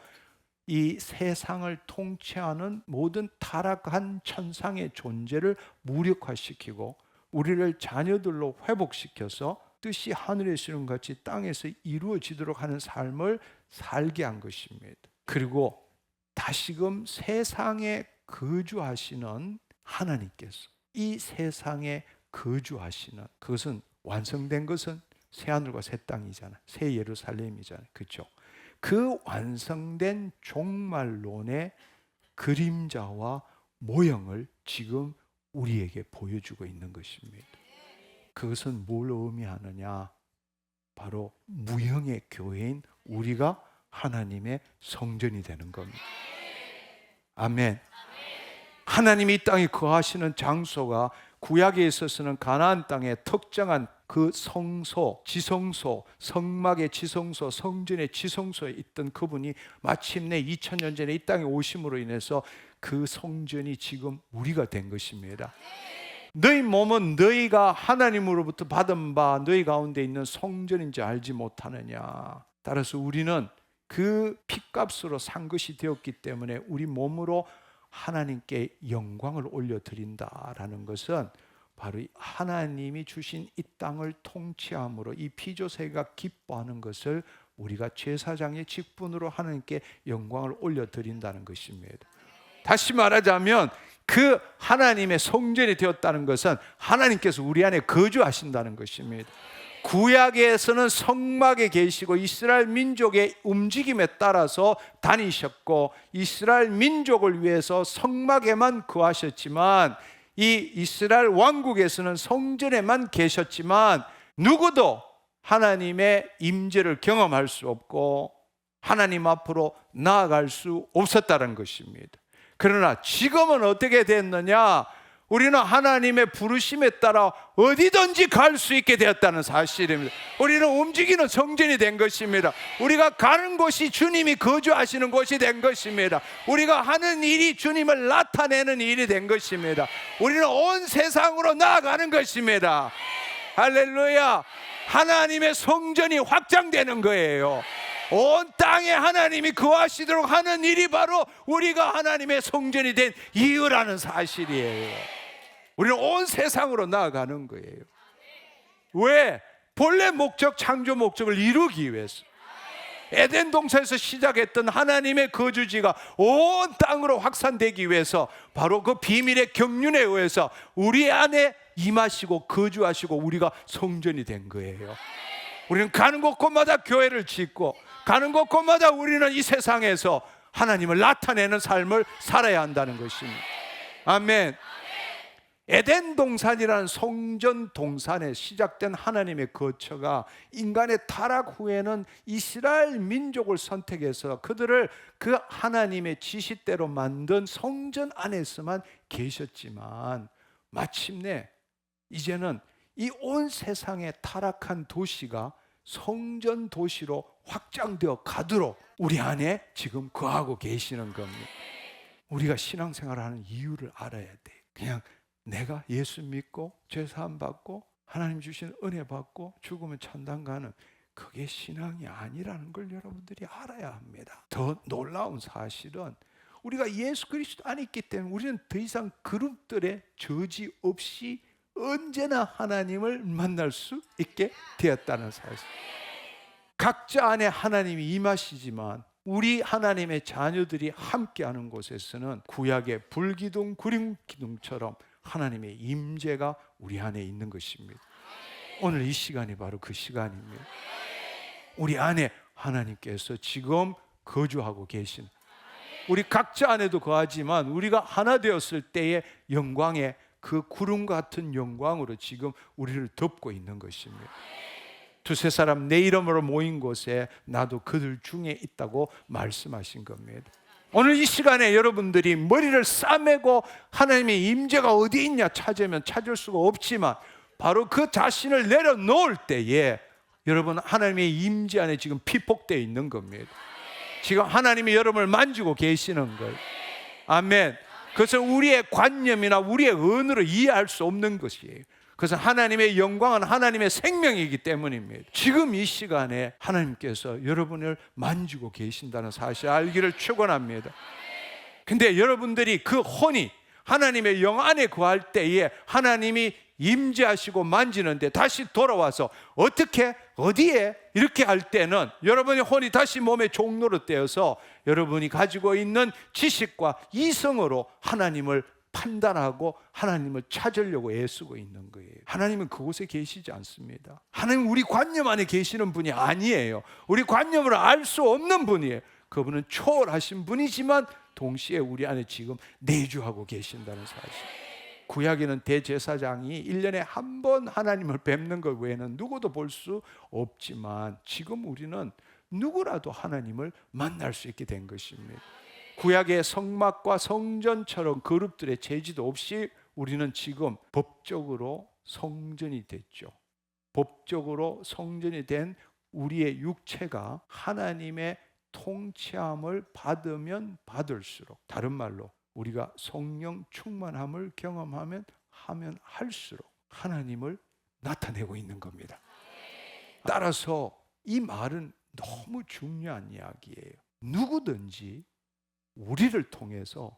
S1: 이 세상을 통치하는 모든 타락한 천상의 존재를 무력화시키고 우리를 자녀들로 회복시켜서 뜻이 하늘에서는 같이 땅에서 이루어지도록 하는 삶을 살게 한 것입니다. 그리고 다시금 세상에 거주하시는 하나님께서 이 세상에 거주하시는, 그것은 완성된 것은 새하늘과 새 땅이잖아요. 새 예루살렘이잖아요. 그렇죠? 그 완성된 종말론의 그림자와 모형을 지금 우리에게 보여주고 있는 것입니다. 그것은 뭘 의미하느냐? 바로 무형의 교회인 우리가 하나님의 성전이 되는 겁니다. 아멘. 하나님이 이 땅에 거하시는 장소가 구약에 있어서는 가나안 땅의 특정한 그 성소, 지성소, 성막의 지성소, 성전의 지성소에 있던 그분이 마침내 2000년 전에 이 땅에 오심으로 인해서 그 성전이 지금 우리가 된 것입니다. 너희 몸은 너희가 하나님으로부터 받은 바 너희 가운데 있는 성전인지 알지 못하느냐. 따라서 우리는 그 핏값으로 산 것이 되었기 때문에 우리 몸으로 하나님께 영광을 올려드린다라는 것은 바로 하나님이 주신 이 땅을 통치함으로 이 피조세가 기뻐하는 것을 우리가 제사장의 직분으로 하나님께 영광을 올려드린다는 것입니다. 다시 말하자면 그 하나님의 성전이 되었다는 것은 하나님께서 우리 안에 거주하신다는 것입니다. 구약에서는 성막에 계시고 이스라엘 민족의 움직임에 따라서 다니셨고 이스라엘 민족을 위해서 성막에만 거하셨지만 이 이스라엘 왕국에서는 성전에만 계셨지만 누구도 하나님의 임재를 경험할 수 없고 하나님 앞으로 나아갈 수 없었다는 것입니다. 그러나 지금은 어떻게 됐느냐? 우리는 하나님의 부르심에 따라 어디든지 갈 수 있게 되었다는 사실입니다. 우리는 움직이는 성전이 된 것입니다. 우리가 가는 곳이 주님이 거주하시는 곳이 된 것입니다. 우리가 하는 일이 주님을 나타내는 일이 된 것입니다. 우리는 온 세상으로 나아가는 것입니다. 할렐루야. 하나님의 성전이 확장되는 거예요. 온 땅에 하나님이 거하시도록 하는 일이 바로 우리가 하나님의 성전이 된 이유라는 사실이에요. 우리는 온 세상으로 나아가는 거예요. 왜? 본래 목적, 창조 목적을 이루기 위해서. 에덴 동산에서 시작했던 하나님의 거주지가 온 땅으로 확산되기 위해서 바로 그 비밀의 경륜에 의해서 우리 안에 임하시고 거주하시고 우리가 성전이 된 거예요. 우리는 가는 곳곳마다 교회를 짓고 가는 곳곳마다 우리는 이 세상에서 하나님을 나타내는 삶을 살아야 한다는 것입니다. 아멘. 에덴 동산이라는 성전 동산에 시작된 하나님의 거처가 인간의 타락 후에는 이스라엘 민족을 선택해서 그들을 그 하나님의 지시대로 만든 성전 안에서만 계셨지만 마침내 이제는 이 온 세상의 타락한 도시가 성전 도시로 확장되어 가도록 우리 안에 지금 거하고 계시는 겁니다. 우리가 신앙생활을 하는 이유를 알아야 돼. 그냥 내가 예수 믿고 죄사함 받고 하나님 주신 은혜 받고 죽으면 천당 가는 그게 신앙이 아니라는 걸 여러분들이 알아야 합니다. 더 놀라운 사실은 우리가 예수 그리스도 안에 있기 때문에 우리는 더 이상 그룹들의 저지 없이 언제나 하나님을 만날 수 있게 되었다는 사실. 각자 안에 하나님이 임하시지만 우리 하나님의 자녀들이 함께하는 곳에서는 구약의 불기둥 구름기둥처럼 하나님의 임재가 우리 안에 있는 것입니다. 오늘 이 시간이 바로 그 시간입니다. 우리 안에 하나님께서 지금 거주하고 계신, 우리 각자 안에도 거하지만 우리가 하나 되었을 때의 영광의 그 구름 같은 영광으로 지금 우리를 덮고 있는 것입니다. 두세 사람 내 이름으로 모인 곳에 나도 그들 중에 있다고 말씀하신 겁니다. 오늘 이 시간에 여러분들이 머리를 싸매고 하나님의 임재가 어디 있냐 찾으면 찾을 수가 없지만 바로 그 자신을 내려놓을 때에 여러분 하나님의 임재 안에 지금 피폭되어 있는 겁니다. 지금 하나님이 여러분을 만지고 계시는 거예요. 아멘. 그것은 우리의 관념이나 우리의 언어로 이해할 수 없는 것이에요. 그것은 하나님의 영광은 하나님의 생명이기 때문입니다. 지금 이 시간에 하나님께서 여러분을 만지고 계신다는 사실 알기를 축원합니다. 근데 여러분들이 그 혼이 하나님의 영 안에 거할 때에 하나님이 임재하시고 만지는데 다시 돌아와서 어떻게 어디에 이렇게 할 때는 여러분의 혼이 다시 몸의 종로로 떼어서 여러분이 가지고 있는 지식과 이성으로 하나님을 판단하고 하나님을 찾으려고 애쓰고 있는 거예요. 하나님은 그곳에 계시지 않습니다. 하나님은 우리 관념 안에 계시는 분이 아니에요. 우리 관념으로 알 수 없는 분이에요. 그분은 초월하신 분이지만 동시에 우리 안에 지금 내주하고 계신다는 사실. 구약에는 대제사장이 1년에 한 번 하나님을 뵙는 것 외에는 누구도 볼 수 없지만 지금 우리는 누구라도 하나님을 만날 수 있게 된 것입니다. 구약의 성막과 성전처럼 그룹들의 제지도 없이 우리는 지금 법적으로 성전이 됐죠. 법적으로 성전이 된 우리의 육체가 하나님의 통치함을 받으면 받을수록, 다른 말로 우리가 성령 충만함을 경험하면 할수록 하나님을 나타내고 있는 겁니다. 따라서 이 말은 너무 중요한 이야기예요. 누구든지 우리를 통해서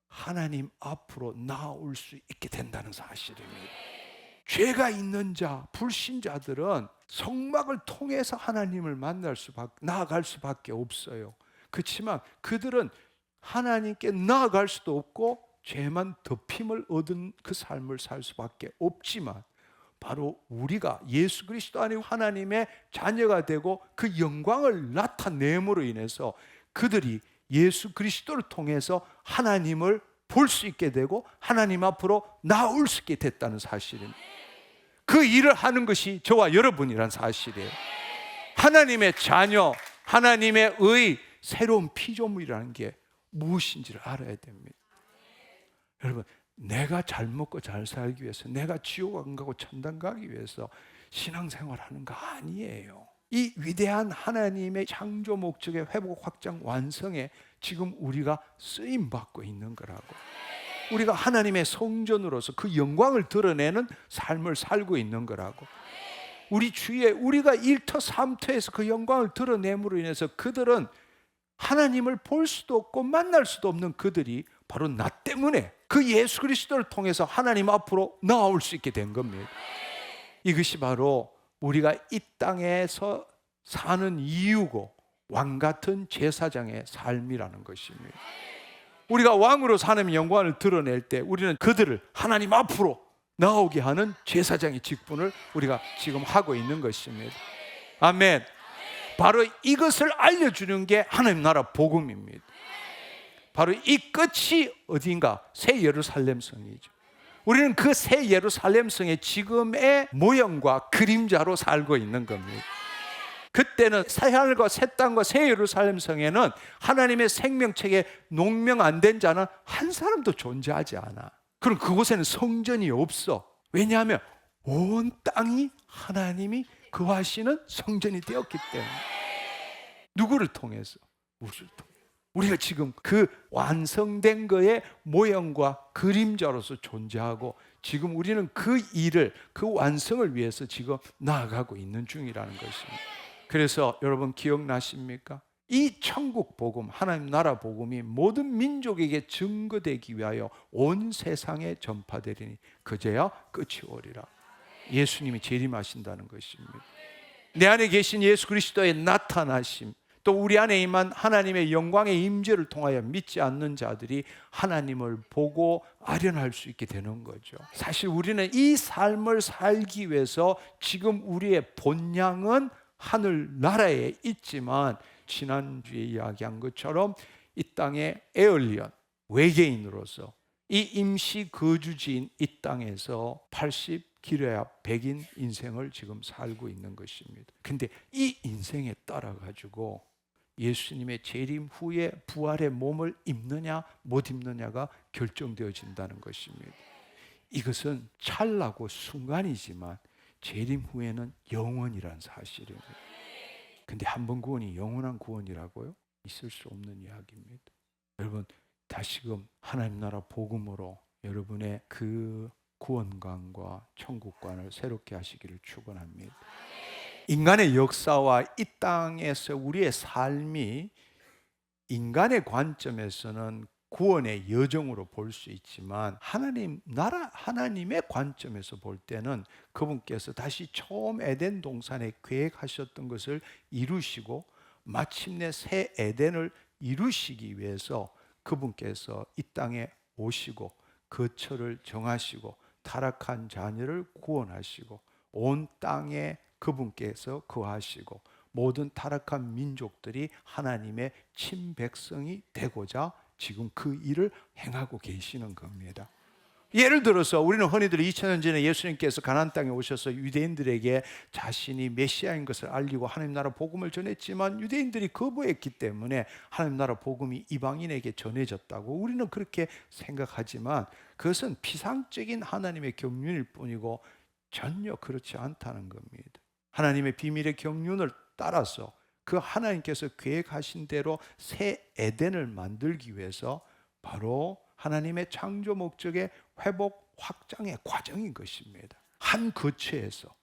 S1: 하나님 앞으로 나아올 수 있게 된다는 사실입니다. 죄가 있는 자, 불신자들은 성막을 통해서 하나님을 나아갈 수밖에 없어요. 그렇지만 그들은 하나님께 나아갈 수도 없고 죄만 덮임을 얻은 그 삶을 살 수밖에 없지만 바로 우리가 예수 그리스도 안에 하나님의 자녀가 되고 그 영광을 나타냄으로 인해서 그들이 예수 그리스도를 통해서 하나님을 볼 수 있게 되고 하나님 앞으로 나올 수 있게 됐다는 사실입니다. 그 일을 하는 것이 저와 여러분이란 사실이에요. 하나님의 자녀, 하나님의 의 새로운 피조물이라는 게 무엇인지를 알아야 됩니다. 여러분, 내가 잘 먹고 잘 살기 위해서, 내가 지옥 안 가고 천당 가기 위해서 신앙생활하는 거 아니에요. 이 위대한 하나님의 창조 목적의 회복, 확장, 완성에 지금 우리가 쓰임 받고 있는 거라고. 우리가 하나님의 성전으로서 그 영광을 드러내는 삶을 살고 있는 거라고. 우리 주위에 우리가 일터 삼터에서 그 영광을 드러냄으로 인해서 그들은 하나님을 볼 수도 없고 만날 수도 없는 그들이 바로 나 때문에 그 예수 그리스도를 통해서 하나님 앞으로 나올 수 있게 된 겁니다. 이것이 바로 우리가 이 땅에서 사는 이유고 왕 같은 제사장의 삶이라는 것입니다. 우리가 왕으로 하나님의 영광을 드러낼 때 우리는 그들을 하나님 앞으로 나오게 하는 제사장의 직분을 우리가 지금 하고 있는 것입니다. 아멘. 바로 이것을 알려주는 게 하나님 나라 복음입니다. 바로 이 끝이 어딘가 새 예루살렘 성이죠. 우리는 그 새 예루살렘 성의 지금의 모형과 그림자로 살고 있는 겁니다. 그때는 새하늘과 새 땅과 새 예루살렘 성에는 하나님의 생명책에 농명 안 된 자는 한 사람도 존재하지 않아. 그럼 그곳에는 성전이 없어. 왜냐하면 온 땅이 하나님이 거하시는 성전이 되었기 때문에. 누구를 통해서? 우리를 통해서. 우리가 지금 그 완성된 거의 모형과 그림자로서 존재하고 지금 우리는 그 일을, 그 완성을 위해서 지금 나아가고 있는 중이라는 것입니다. 그래서 여러분 기억나십니까? 이 천국 복음, 하나님 나라 복음이 모든 민족에게 증거되기 위하여 온 세상에 전파되리니 그제야 끝이 오리라. 예수님이 재림하신다는 것입니다. 내 안에 계신 예수 그리스도의 나타나심, 또 우리 안에 임한 하나님의 영광의 임재를 통하여 믿지 않는 자들이 하나님을 보고 아련할 수 있게 되는 거죠. 사실 우리는 이 삶을 살기 위해서 지금 우리의 본향은 하늘나라에 있지만 지난주에 이야기한 것처럼 이 땅의 에얼리언, 외계인으로서 이 임시 거주지인 이 땅에서 80 길어야 100인 인생을 지금 살고 있는 것입니다. 근데 이 인생에 따라 가지고 예수님의 재림 후에 부활의 몸을 입느냐 못 입느냐가 결정되어진다는 것입니다. 이것은 찰나고 순간이지만 재림 후에는 영원이라는 사실입니다. 근데 한 번 구원이 영원한 구원이라고요? 있을 수 없는 이야기입니다. 여러분 다시금 하나님 나라 복음으로 여러분의 그 구원관과 천국관을 새롭게 하시기를 축원합니다. 인간의 역사와 이 땅에서 우리의 삶이 인간의 관점에서는 구원의 여정으로 볼 수 있지만 하나님 나라 하나님의 관점에서 볼 때는 그분께서 다시 처음 에덴 동산에 계획하셨던 것을 이루시고 마침내 새 에덴을 이루시기 위해서 그분께서 이 땅에 오시고 거처를 정하시고 타락한 자녀를 구원하시고 온 땅에 그분께서 거하시고 모든 타락한 민족들이 하나님의 친백성이 되고자 지금 그 일을 행하고 계시는 겁니다. 예를 들어서 우리는 흔히들 2000년 전에 예수님께서 가나안 땅에 오셔서 유대인들에게 자신이 메시아인 것을 알리고 하나님 나라 복음을 전했지만 유대인들이 거부했기 때문에 하나님 나라 복음이 이방인에게 전해졌다고 우리는 그렇게 생각하지만 그것은 피상적인 하나님의 경륜일 뿐이고 전혀 그렇지 않다는 겁니다. 하나님의 비밀의 경륜을 따라서 그 하나님께서 계획하신 대로 새 에덴을 만들기 위해서 바로 하나님의 창조 목적의 회복 확장의 과정인 것입니다. 한 거처에서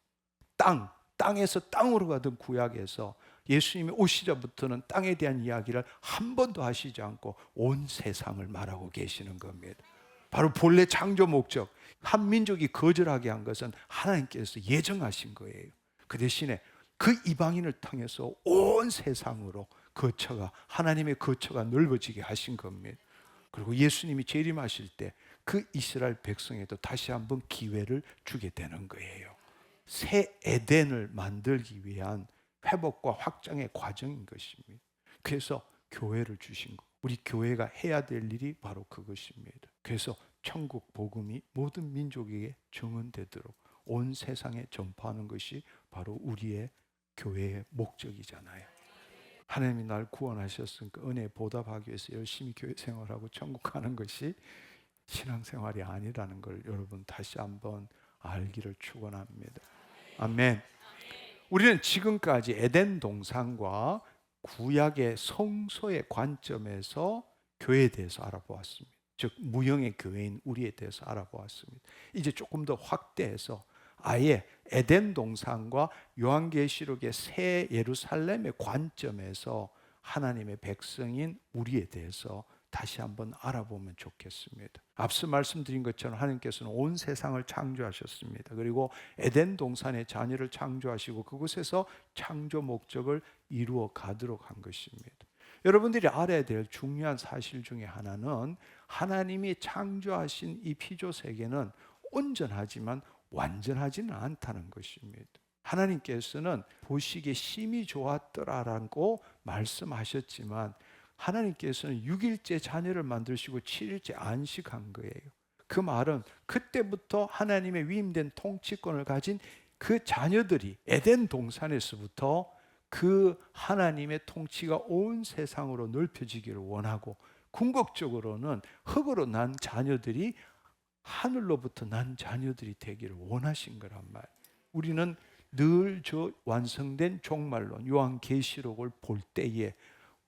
S1: 땅에서 땅으로 가던 구약에서 예수님이 오시자부터는 땅에 대한 이야기를 한 번도 하시지 않고 온 세상을 말하고 계시는 겁니다. 바로 본래 창조 목적, 한 민족이 거절하게 한 것은 하나님께서 예정하신 거예요. 그 대신에 그 이방인을 통해서 온 세상으로 거처가 하나님의 거처가 넓어지게 하신 겁니다. 그리고 예수님이 재림하실 때 그 이스라엘 백성에도 다시 한번 기회를 주게 되는 거예요. 새 에덴을 만들기 위한 회복과 확장의 과정인 것입니다. 그래서 교회를 주신 거. 우리 교회가 해야 될 일이 바로 그것입니다. 그래서 천국 복음이 모든 민족에게 증언되도록 온 세상에 전파하는 것이 바로 우리의 교회의 목적이잖아요. 하나님이 날 구원하셨으니까 은혜에 보답하기 위해서 열심히 교회 생활하고 천국 가는 것이 신앙생활이 아니라는 걸 여러분 다시 한번 알기를 축원합니다. 아멘. 우리는 지금까지 에덴 동산과 구약의 성소의 관점에서 교회에 대해서 알아보았습니다. 즉 무형의 교회인 우리에 대해서 알아보았습니다. 이제 조금 더 확대해서 아예 에덴 동산과 요한계시록의 새 예루살렘의 관점에서 하나님의 백성인 우리에 대해서 다시 한번 알아보면 좋겠습니다. 앞서 말씀드린 것처럼 하나님께서는 온 세상을 창조하셨습니다. 그리고 에덴 동산의 자녀를 창조하시고 그곳에서 창조 목적을 이루어 가도록 한 것입니다. 여러분들이 알아야 될 중요한 사실 중에 하나는 하나님이 창조하신 이 피조 세계는 온전하지만 완전하지는 않다는 것입니다. 하나님께서는 보시기에 심히 좋았더라라고 말씀하셨지만 하나님께서는 6일째 자녀를 만드시고 7일째 안식한 거예요. 그 말은 그때부터 하나님의 위임된 통치권을 가진 그 자녀들이 에덴 동산에서부터 그 하나님의 통치가 온 세상으로 넓혀지기를 원하고 궁극적으로는 흙으로 난 자녀들이 하늘로부터 난 자녀들이 되기를 원하신 거란 말. 우리는 늘 저 완성된 종말론 요한계시록을 볼 때에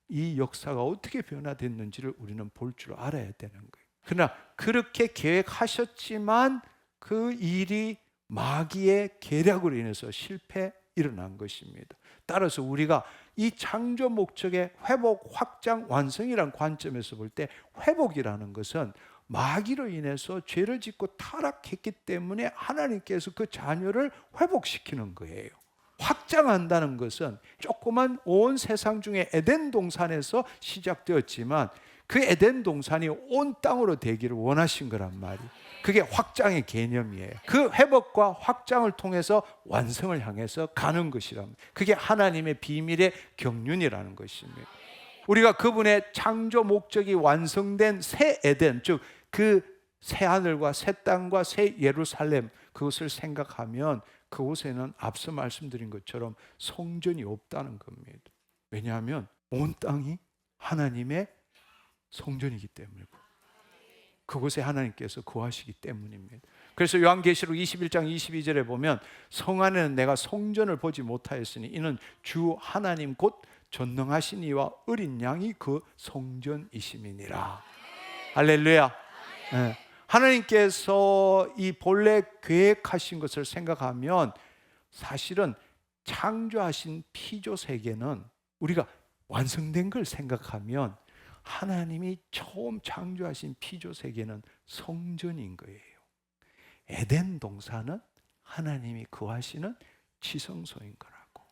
S1: 이 역사가 어떻게 변화됐는지를 우리는 볼 줄 알아야 되는 거예요. 그러나 그렇게 계획하셨지만 그 일이 마귀의 계략으로 인해서 실패 일어난 것입니다. 따라서 우리가 이 창조 목적의 회복, 확장, 완성이라는 관점에서 볼 때 회복이라는 것은 마귀로 인해서 죄를 짓고 타락했기 때문에 하나님께서 그 자녀를 회복시키는 거예요. 확장한다는 것은 조그만 온 세상 중에 에덴 동산에서 시작되었지만 그 에덴 동산이 온 땅으로 되기를 원하신 거란 말이에요. 그게 확장의 개념이에요. 그 회복과 확장을 통해서 완성을 향해서 가는 것이란 말이에요. 그게 하나님의 비밀의 경륜이라는 것입니다. 우리가 그분의 창조 목적이 완성된 새 에덴, 즉 그 새 하늘과 새 땅과 새 예루살렘, 그것을 생각하면 그곳에는 앞서 말씀드린 것처럼 성전이 없다는 겁니다. 왜냐하면 온 땅이 하나님의 성전이기 때문이고 그곳에 하나님께서 거하시기 때문입니다. 그래서 요한계시록 21장 22절에 보면 성 안에는 내가 성전을 보지 못하였으니 이는 주 하나님 곧 전능하신 이와 어린 양이 그 성전이심이니라. 할렐루야. 네. 하나님께서 이 본래 계획하신 것을 생각하면 사실은 창조하신 피조 세계는 우리가 완성된 걸 생각하면 하나님이 처음 창조하신 피조 세계는 성전인 거예요. 에덴 동산은 하나님이 거하시는 지성소인 거라고.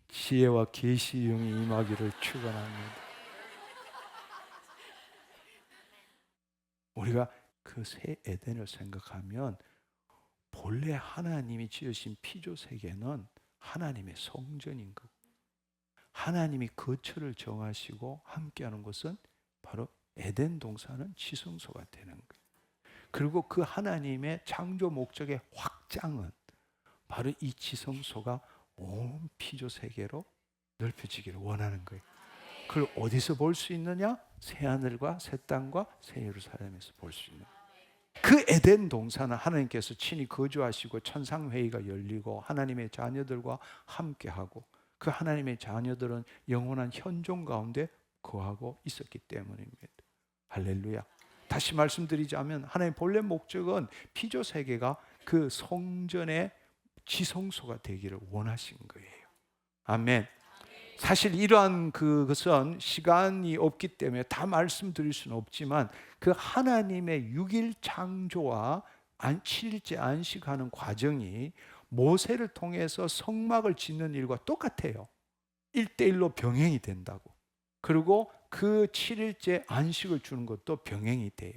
S1: 지혜와 계시의 영이 임하기를 축원합니다. 우리가 그 새 에덴을 생각하면 본래 하나님이 지으신 피조 세계는 하나님의 성전인 거고, 하나님이 거처를 정하시고 함께하는 것은 바로 에덴 동산은 지성소가 되는 거예요. 그리고 그 하나님의 창조 목적의 확장은 바로 이 지성소가 온 피조 세계로 넓혀지기를 원하는 거예요. 그걸 어디서 볼 수 있느냐? 새하늘과 새 땅과 새 예루살렘에서 볼 수 있는. 그 에덴 동산은 하나님께서 친히 거주하시고 천상회의가 열리고 하나님의 자녀들과 함께하고, 그 하나님의 자녀들은 영원한 현존 가운데 거하고 있었기 때문입니다. 할렐루야. 다시 말씀드리자면 하나님의 본래 목적은 피조 세계가 그 성전의 지성소가 되기를 원하신 거예요. 아멘. 사실 이러한 그것은 시간이 없기 때문에 다 말씀드릴 수는 없지만, 그 하나님의 6일 창조와 7일째 안식하는 과정이 모세를 통해서 성막을 짓는 일과 똑같아요. 1대1로 병행이 된다고. 그리고 그 7일째 안식을 주는 것도 병행이 돼요.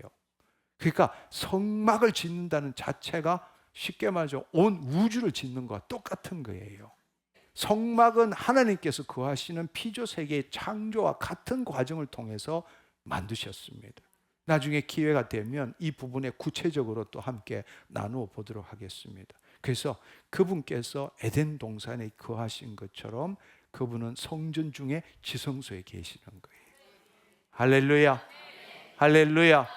S1: 그러니까 성막을 짓는다는 자체가 쉽게 말해서 온 우주를 짓는 것과 똑같은 거예요. 성막은 하나님께서 거하시는 피조 세계의 창조와 같은 과정을 통해서 만드셨습니다. 나중에 기회가 되면 이 부분에 구체적으로 또 함께 나누어 보도록 하겠습니다. 그래서 그분께서 에덴 동산에 거하신 것처럼 그분은 성전 중에 지성소에 계시는 거예요. 할렐루야. 할렐루야.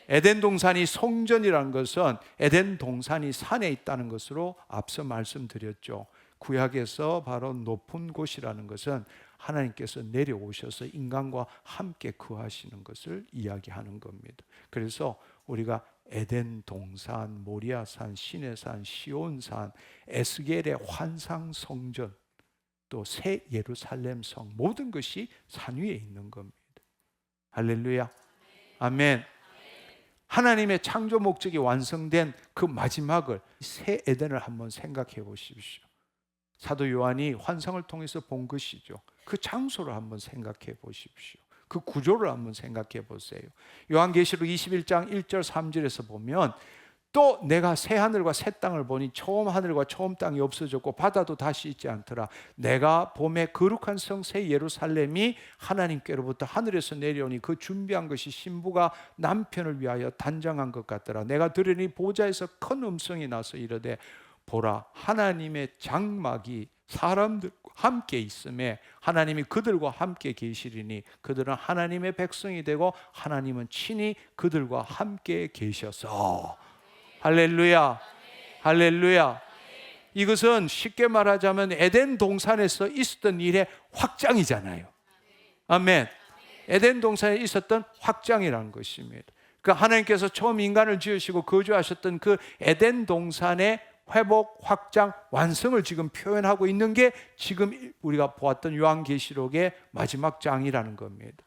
S1: 에덴 동산이 성전이라는 것은 에덴 동산이 산에 있다는 것으로 앞서 말씀드렸죠. 구약에서 바로 높은 곳이라는 것은 하나님께서 내려오셔서 인간과 함께 거하시는 것을 이야기하는 겁니다. 그래서 우리가 에덴 동산, 모리아산, 시내산, 시온산, 에스겔의 환상 성전, 또 새 예루살렘 성, 모든 것이 산 위에 있는 겁니다. 할렐루야. 아멘. 하나님의 창조 목적이 완성된 그 마지막을, 새 에덴을 한번 생각해 보십시오. 사도 요한이 환상을 통해서 본 것이죠. 그 장소를 한번 생각해 보십시오. 그 구조를 한번 생각해 보세요. 요한계시록 21장 1절 3절에서 보면, 또 내가 새 하늘과 새 땅을 보니 처음 하늘과 처음 땅이 없어졌고 바다도 다시 있지 않더라. 내가 봄에 거룩한 성 새 예루살렘이 하나님께로부터 하늘에서 내려오니 그 준비한 것이 신부가 남편을 위하여 단장한 것 같더라. 내가 들으니 보좌에서 큰 음성이 나서 이르되, 보라, 하나님의 장막이 사람들과 함께 있음에 하나님이 그들과 함께 계시리니 그들은 하나님의 백성이 되고 하나님은 친히 그들과 함께 계셔서. 할렐루야. 할렐루야. 이것은 쉽게 말하자면 에덴 동산에서 있었던 일의 확장이잖아요. 아멘. 에덴 동산에 있었던 확장이라는 것입니다. 그러니까 하나님께서 처음 인간을 지으시고 거주하셨던 그 에덴 동산의 회복, 확장, 완성을 지금 표현하고 있는 게 지금 우리가 보았던 요한계시록의 마지막 장이라는 겁니다.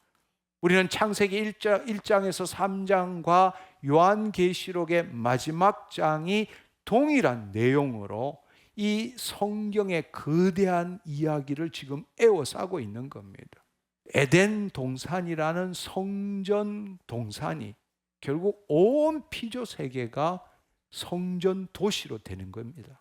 S1: 우리는 창세기 1장에서 3장과 요한계시록의 마지막 장이 동일한 내용으로 이 성경의 거대한 이야기를 지금 에워싸고 있는 겁니다. 에덴 동산이라는 성전 동산이 결국 온 피조 세계가 성전 도시로 되는 겁니다.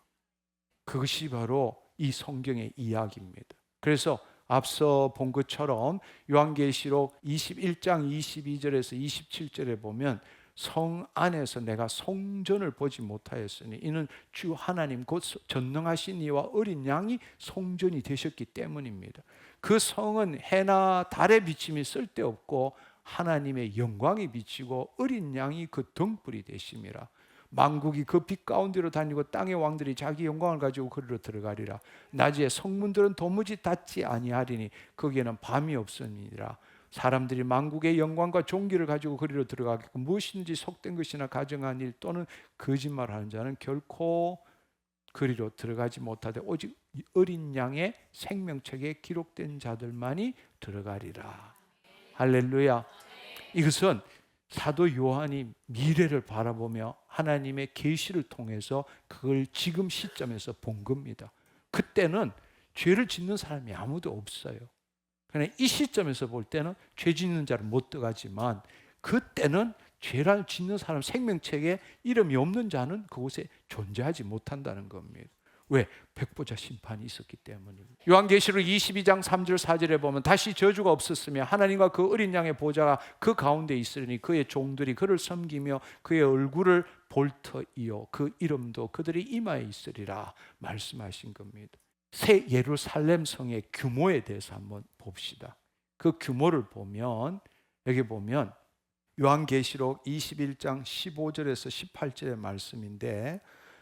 S1: 그것이 바로 이 성경의 이야기입니다. 그래서 앞서 본 것처럼 요한계시록 21장 22절에서 27절에 보면, 성 안에서 내가 성전을 보지 못하였으니 이는 주 하나님 곧 전능하신 이와 어린 양이 성전이 되셨기 때문입니다. 그 성은 해나 달의 비침이 쓸데없고 하나님의 영광이 비치고 어린 양이 그 등불이 되심이라. 만국이 그 빛 가운데로 다니고 땅의 왕들이 자기 영광을 가지고 그리로 들어가리라. 낮에 성문들은 도무지 닫지 아니하리니 거기에는 밤이 없으니라. 사람들이 만국의 영광과 존귀를 가지고 그리로 들어가겠고 무엇인지 속된 것이나 가정한 일 또는 거짓말하는 자는 결코 그리로 들어가지 못하되 오직 어린 양의 생명책에 기록된 자들만이 들어가리라. 할렐루야. 이것은 사도 요한이 미래를 바라보며 하나님의 계시를 통해서 그걸 지금 시점에서 본 겁니다. 그때는 죄를 짓는 사람이 아무도 없어요. 그러나 이 시점에서 볼 때는 죄 짓는 자를 못 들어가지만 그때는 죄를 짓는 사람 생명책에 이름이 없는 자는 그곳에 존재하지 못한다는 겁니다. 왜? 백보자 심판이 있었기 때문입니다. 요한계시록 22장 3절 4절에 보면 다시 저주가 없었으며 하나님과 그 어린 양의 보좌가 그 가운데 있으니 그의 종들이 그를 섬기며 그의 얼굴을 볼 터이요 그 이름도 그들의 이마에 있으리라 말씀하신 겁니다. 새 예루살렘 성의 규모에 대해서 한번 봅시다. 그 규모를 보면 여기 보면 요한계시록 21장 15절에서 18절의 말씀인데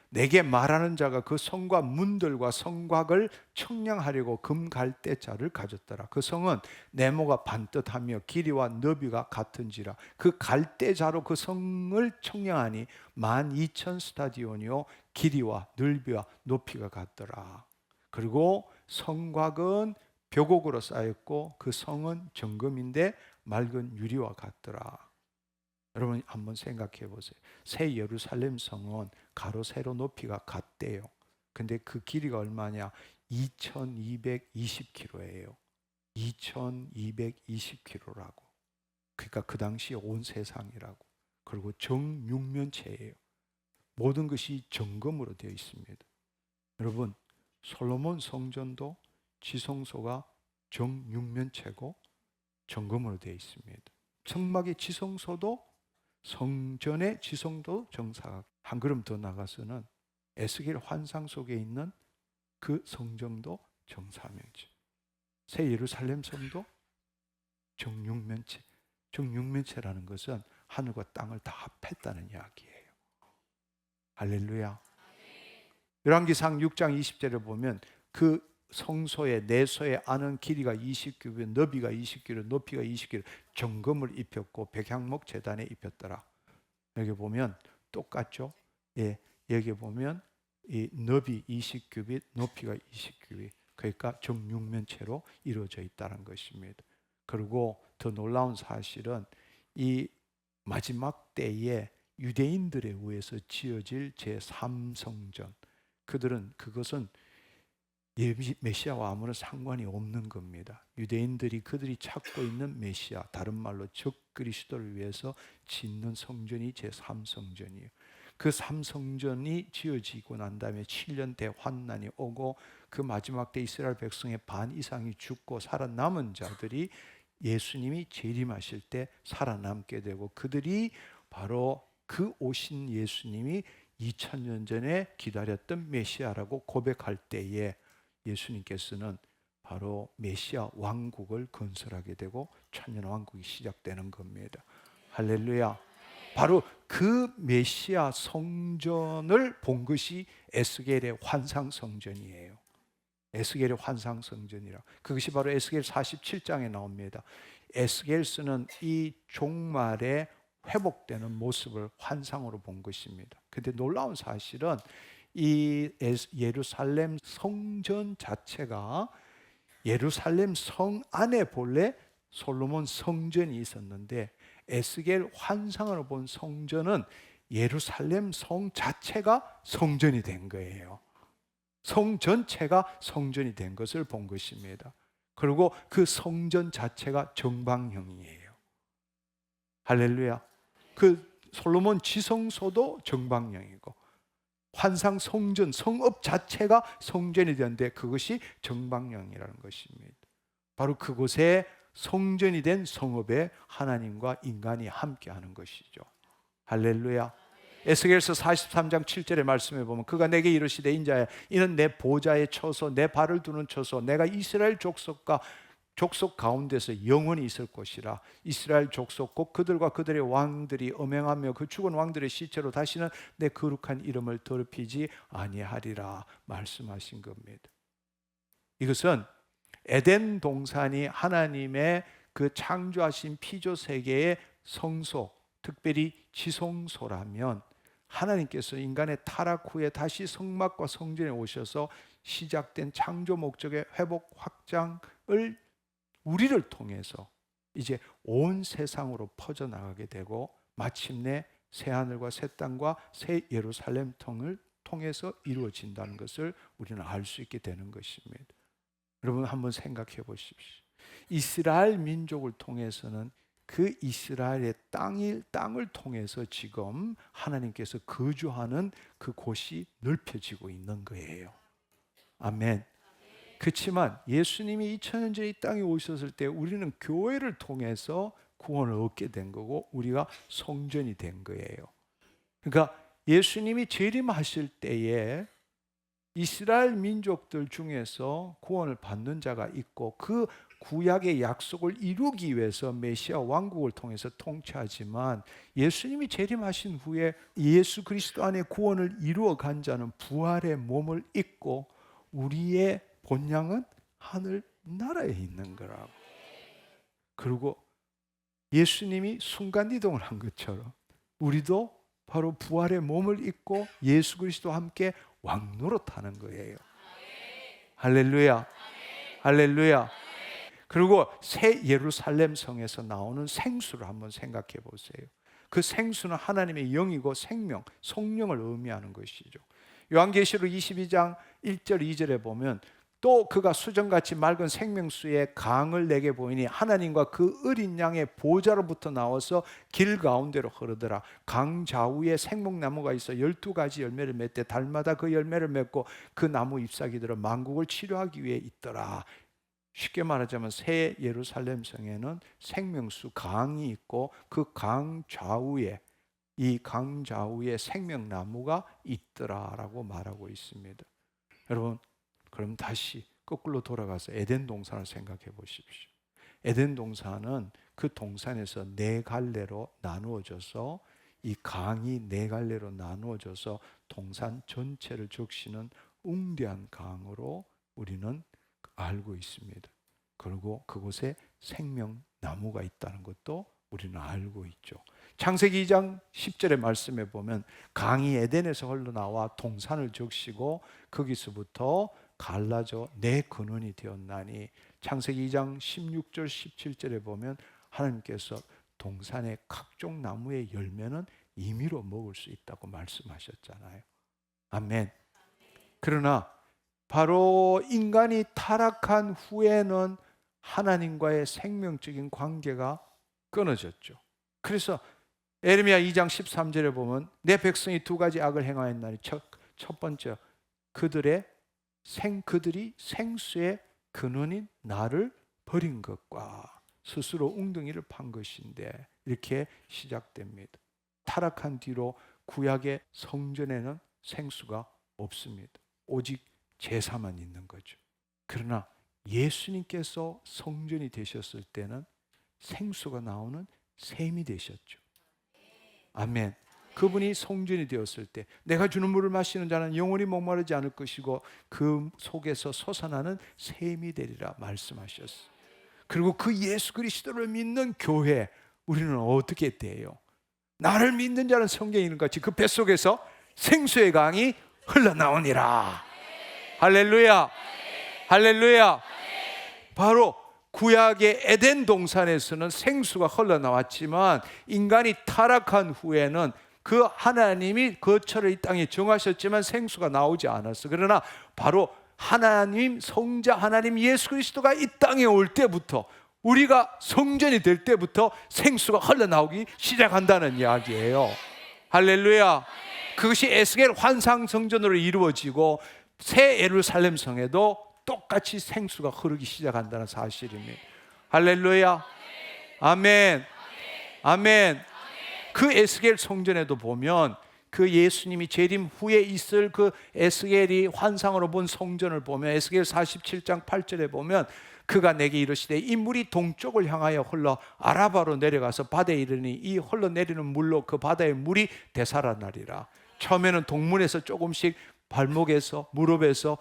S1: 내게 말하는 자가 그 성과 문들과 성곽을 청량하려고 금갈대자를 가졌더라. 그 성은 네모가 반듯하며 길이와 너비가 같은지라. 그 갈대자로 그 성을 청량하니 12,000 스타디온이요 길이와 넓이와 높이가 같더라. 그리고 성곽은 벽옥으로 쌓였고 그 성은 정금인데 맑은 유리와 같더라. 여러분 한번 생각해 보세요. 새 예루살렘 성은 가로 세로 높이가 같대요. 근데 그 길이가 얼마냐? 2220km예요. 2220km라고. 그러니까 그 당시 온 세상이라고. 그리고 정육면체예요. 모든 것이 정금으로 되어 있습니다. 여러분 솔로몬 성전도 지성소가 정육면체고 정금으로 되어 있습니다. 성막의 지성소도 성전의 지성도 정사각. 한 걸음 더 나가서는 에스겔 환상 속에 있는 그 성전도 정사면체. 새 예루살렘 성도 정육면체. 정육면체라는 것은 하늘과 땅을 다 합했다는 이야기예요. 할렐루야. 열왕기상 6장 20절을 보면 그 성소의 내소의 안은 길이가 20규빗, 너비가 20규빗, 높이가 20규빗 정금을 입혔고 백향목 제단에 입혔더라. 여기 보면 똑같죠? 예, 여기 보면 이 너비 20규빗, 높이가 20규빗. 그러니까 정육면체로 이루어져 있다는 것입니다. 그리고 더 놀라운 사실은 이 마지막 때에 유대인들에 의해서 지어질 제3성전, 그것은 메시아와 아무런 상관이 없는 겁니다. 유대인들이 그들이 찾고 있는 메시아, 다른 말로 적그리스도를 위해서 짓는 성전이 제3성전이에요. 그 3성전이 지어지고 난 다음에 7년 대환난이 오고 그 마지막 때 이스라엘 백성의 반 이상이 죽고 살아남은 자들이 예수님이 재림하실 때 살아남게 되고 그들이 바로 그 오신 예수님이 2000년 전에 기다렸던 메시아라고 고백할 때에 예수님께서는 바로 메시아 왕국을 건설하게 되고 천년 왕국이 시작되는 겁니다. 할렐루야. 바로 그 메시아 성전을 본 것이 에스겔의 환상 성전이에요. 에스겔의 환상 성전이라. 그것이 바로 에스겔 47장에 나옵니다. 에스겔서는 이 종말에 회복되는 모습을 환상으로 본 것입니다. 그런데 놀라운 사실은 이 예루살렘 성전 자체가 예루살렘 성 안에 본래 솔로몬 성전이 있었는데 에스겔 환상으로 본 성전은 예루살렘 성 자체가 성전이 된 거예요. 성 전체가 성전이 된 것을 본 것입니다. 그리고 그 성전 자체가 정방형이에요. 할렐루야. 그 솔로몬 지성소도 정방형이고 환상 성전, 성읍 자체가 성전이 되는데 그것이 정방형이라는 것입니다. 바로 그곳에 성전이 된 성읍에 하나님과 인간이 함께하는 것이죠. 할렐루야. 에스겔서 43장 7절의 말씀에 보면 그가 내게 이르시되 인자야 이는 내 보좌에 처소 내 발을 두는 처소 내가 이스라엘 족속 가운데서 영원히 있을 것이라. 이스라엘 족속 곧 그들과 그들의 왕들이 엄행하며 그 죽은 왕들의 시체로 다시는 내 거룩한 이름을 더럽히지 아니하리라 말씀하신 겁니다. 이것은 에덴 동산이 하나님의 그 창조하신 피조 세계의 성소, 특별히 지성소라면 하나님께서 인간의 타락 후에 다시 성막과 성전에 오셔서 시작된 창조 목적의 회복 확장을 우리를 통해서 이제 온 세상으로 퍼져나가게 되고 마침내 새하늘과 새 땅과 새 예루살렘 통을 통해서 이루어진다는 것을 우리는 알 수 있게 되는 것입니다. 여러분 한번 생각해 보십시오. 이스라엘 민족을 통해서는 그 이스라엘의 땅을 통해서 지금 하나님께서 거주하는 그 곳이 넓혀지고 있는 거예요. 아멘. 그렇지만 예수님이 2000년 전에 이 땅에 오셨을 때 우리는 교회를 통해서 구원을 얻게 된 거고 우리가 성전이 된 거예요. 그러니까 예수님이 재림하실 때에 이스라엘 민족들 중에서 구원을 받는 자가 있고 그 구약의 약속을 이루기 위해서 메시아 왕국을 통해서 통치하지만 예수님이 재림하신 후에 예수 그리스도 안에 구원을 이루어 간 자는 부활의 몸을 입고 우리의 본향은 하늘 나라에 있는 거라고. 그리고 예수님이 순간이동을 한 것처럼 우리도 바로 부활의 몸을 입고 예수 그리스도와 함께 왕노릇하는 거예요. 할렐루야. 할렐루야. 그리고 새 예루살렘 성에서 나오는 생수를 한번 생각해 보세요. 그 생수는 하나님의 영이고 생명, 성령을 의미하는 것이죠. 요한계시록 22장 1절 2절에 보면 또 그가 수정같이 맑은 생명수의 강을 내게 보이니 하나님과 그 어린 양의 보좌로부터 나와서 길 가운데로 흐르더라. 강 좌우에 생목나무가 있어 12가지 열매를 맺되 달마다 그 열매를 맺고 그 나무 잎사귀들은 만국을 치료하기 위해 있더라. 쉽게 말하자면 새 예루살렘 성에는 생명수 강이 있고 그 강 좌우에 이 강 좌우에 생명나무가 있더라라고 말하고 있습니다. 여러분 그럼 다시 거꾸로 돌아가서 에덴 동산을 생각해 보십시오. 에덴 동산은 그 동산에서 네 갈래로 나누어져서 이 강이 네 갈래로 나누어져서 동산 전체를 적시는 웅대한 강으로 우리는 알고 있습니다. 그리고 그곳에 생명나무가 있다는 것도 우리는 알고 있죠. 창세기 2장 10절의 말씀에 보면 강이 에덴에서 흘러나와 동산을 적시고 거기서부터 갈라져 내 근원이 되었나니 창세기 2장 16절 17절에 보면 하나님께서 동산의 각종 나무의 열매는 임의로 먹을 수 있다고 말씀하셨잖아요. 아멘. 그러나 바로 인간이 타락한 후에는 하나님과의 생명적인 관계가 끊어졌죠. 그래서 에레미야 2장 13절에 보면 내 백성이 두 가지 악을 행하였나니 첫 번째 그들이 생수의 근원인 나를 버린 것과 스스로 웅덩이를 판 것인데 이렇게 시작됩니다. 타락한 뒤로 구약의 성전에는 생수가 없습니다. 오직 제사만 있는 거죠. 그러나 예수님께서 성전이 되셨을 때는 생수가 나오는 샘이 되셨죠. 아멘. 그분이 성전이 되었을 때 내가 주는 물을 마시는 자는 영원히 목마르지 않을 것이고 그 속에서 솟아나는 샘이 되리라 말씀하셨어요. 그리고 그 예수 그리스도를 믿는 교회 우리는 어떻게 돼요? 나를 믿는 자는 성경에 있는 것 같이 그 뱃속에서 생수의 강이 흘러나오니라. 할렐루야. 할렐루야. 바로 구약의 에덴 동산에서는 생수가 흘러나왔지만 인간이 타락한 후에는 그 하나님이 거처를 이 땅에 정하셨지만 생수가 나오지 않았어. 그러나 바로 하나님 성자 하나님 예수 그리스도가 이 땅에 올 때부터 우리가 성전이 될 때부터 생수가 흘러나오기 시작한다는 이야기예요. 할렐루야. 그것이 에스겔 환상 성전으로 이루어지고 새 예루살렘 성에도 똑같이 생수가 흐르기 시작한다는 사실입니다. 할렐루야. 아멘. 아멘. 그 에스겔 성전에도 보면 그 예수님이 재림 후에 있을 그 에스겔이 환상으로 본 성전을 보면 에스겔 47장 8절에 보면 그가 내게 이르시되 이 물이 동쪽을 향하여 흘러 아라바로 내려가서 바다에 이르니 이 흘러내리는 물로 그 바다의 물이 되살아나리라. 처음에는 동문에서 조금씩 발목에서 무릎에서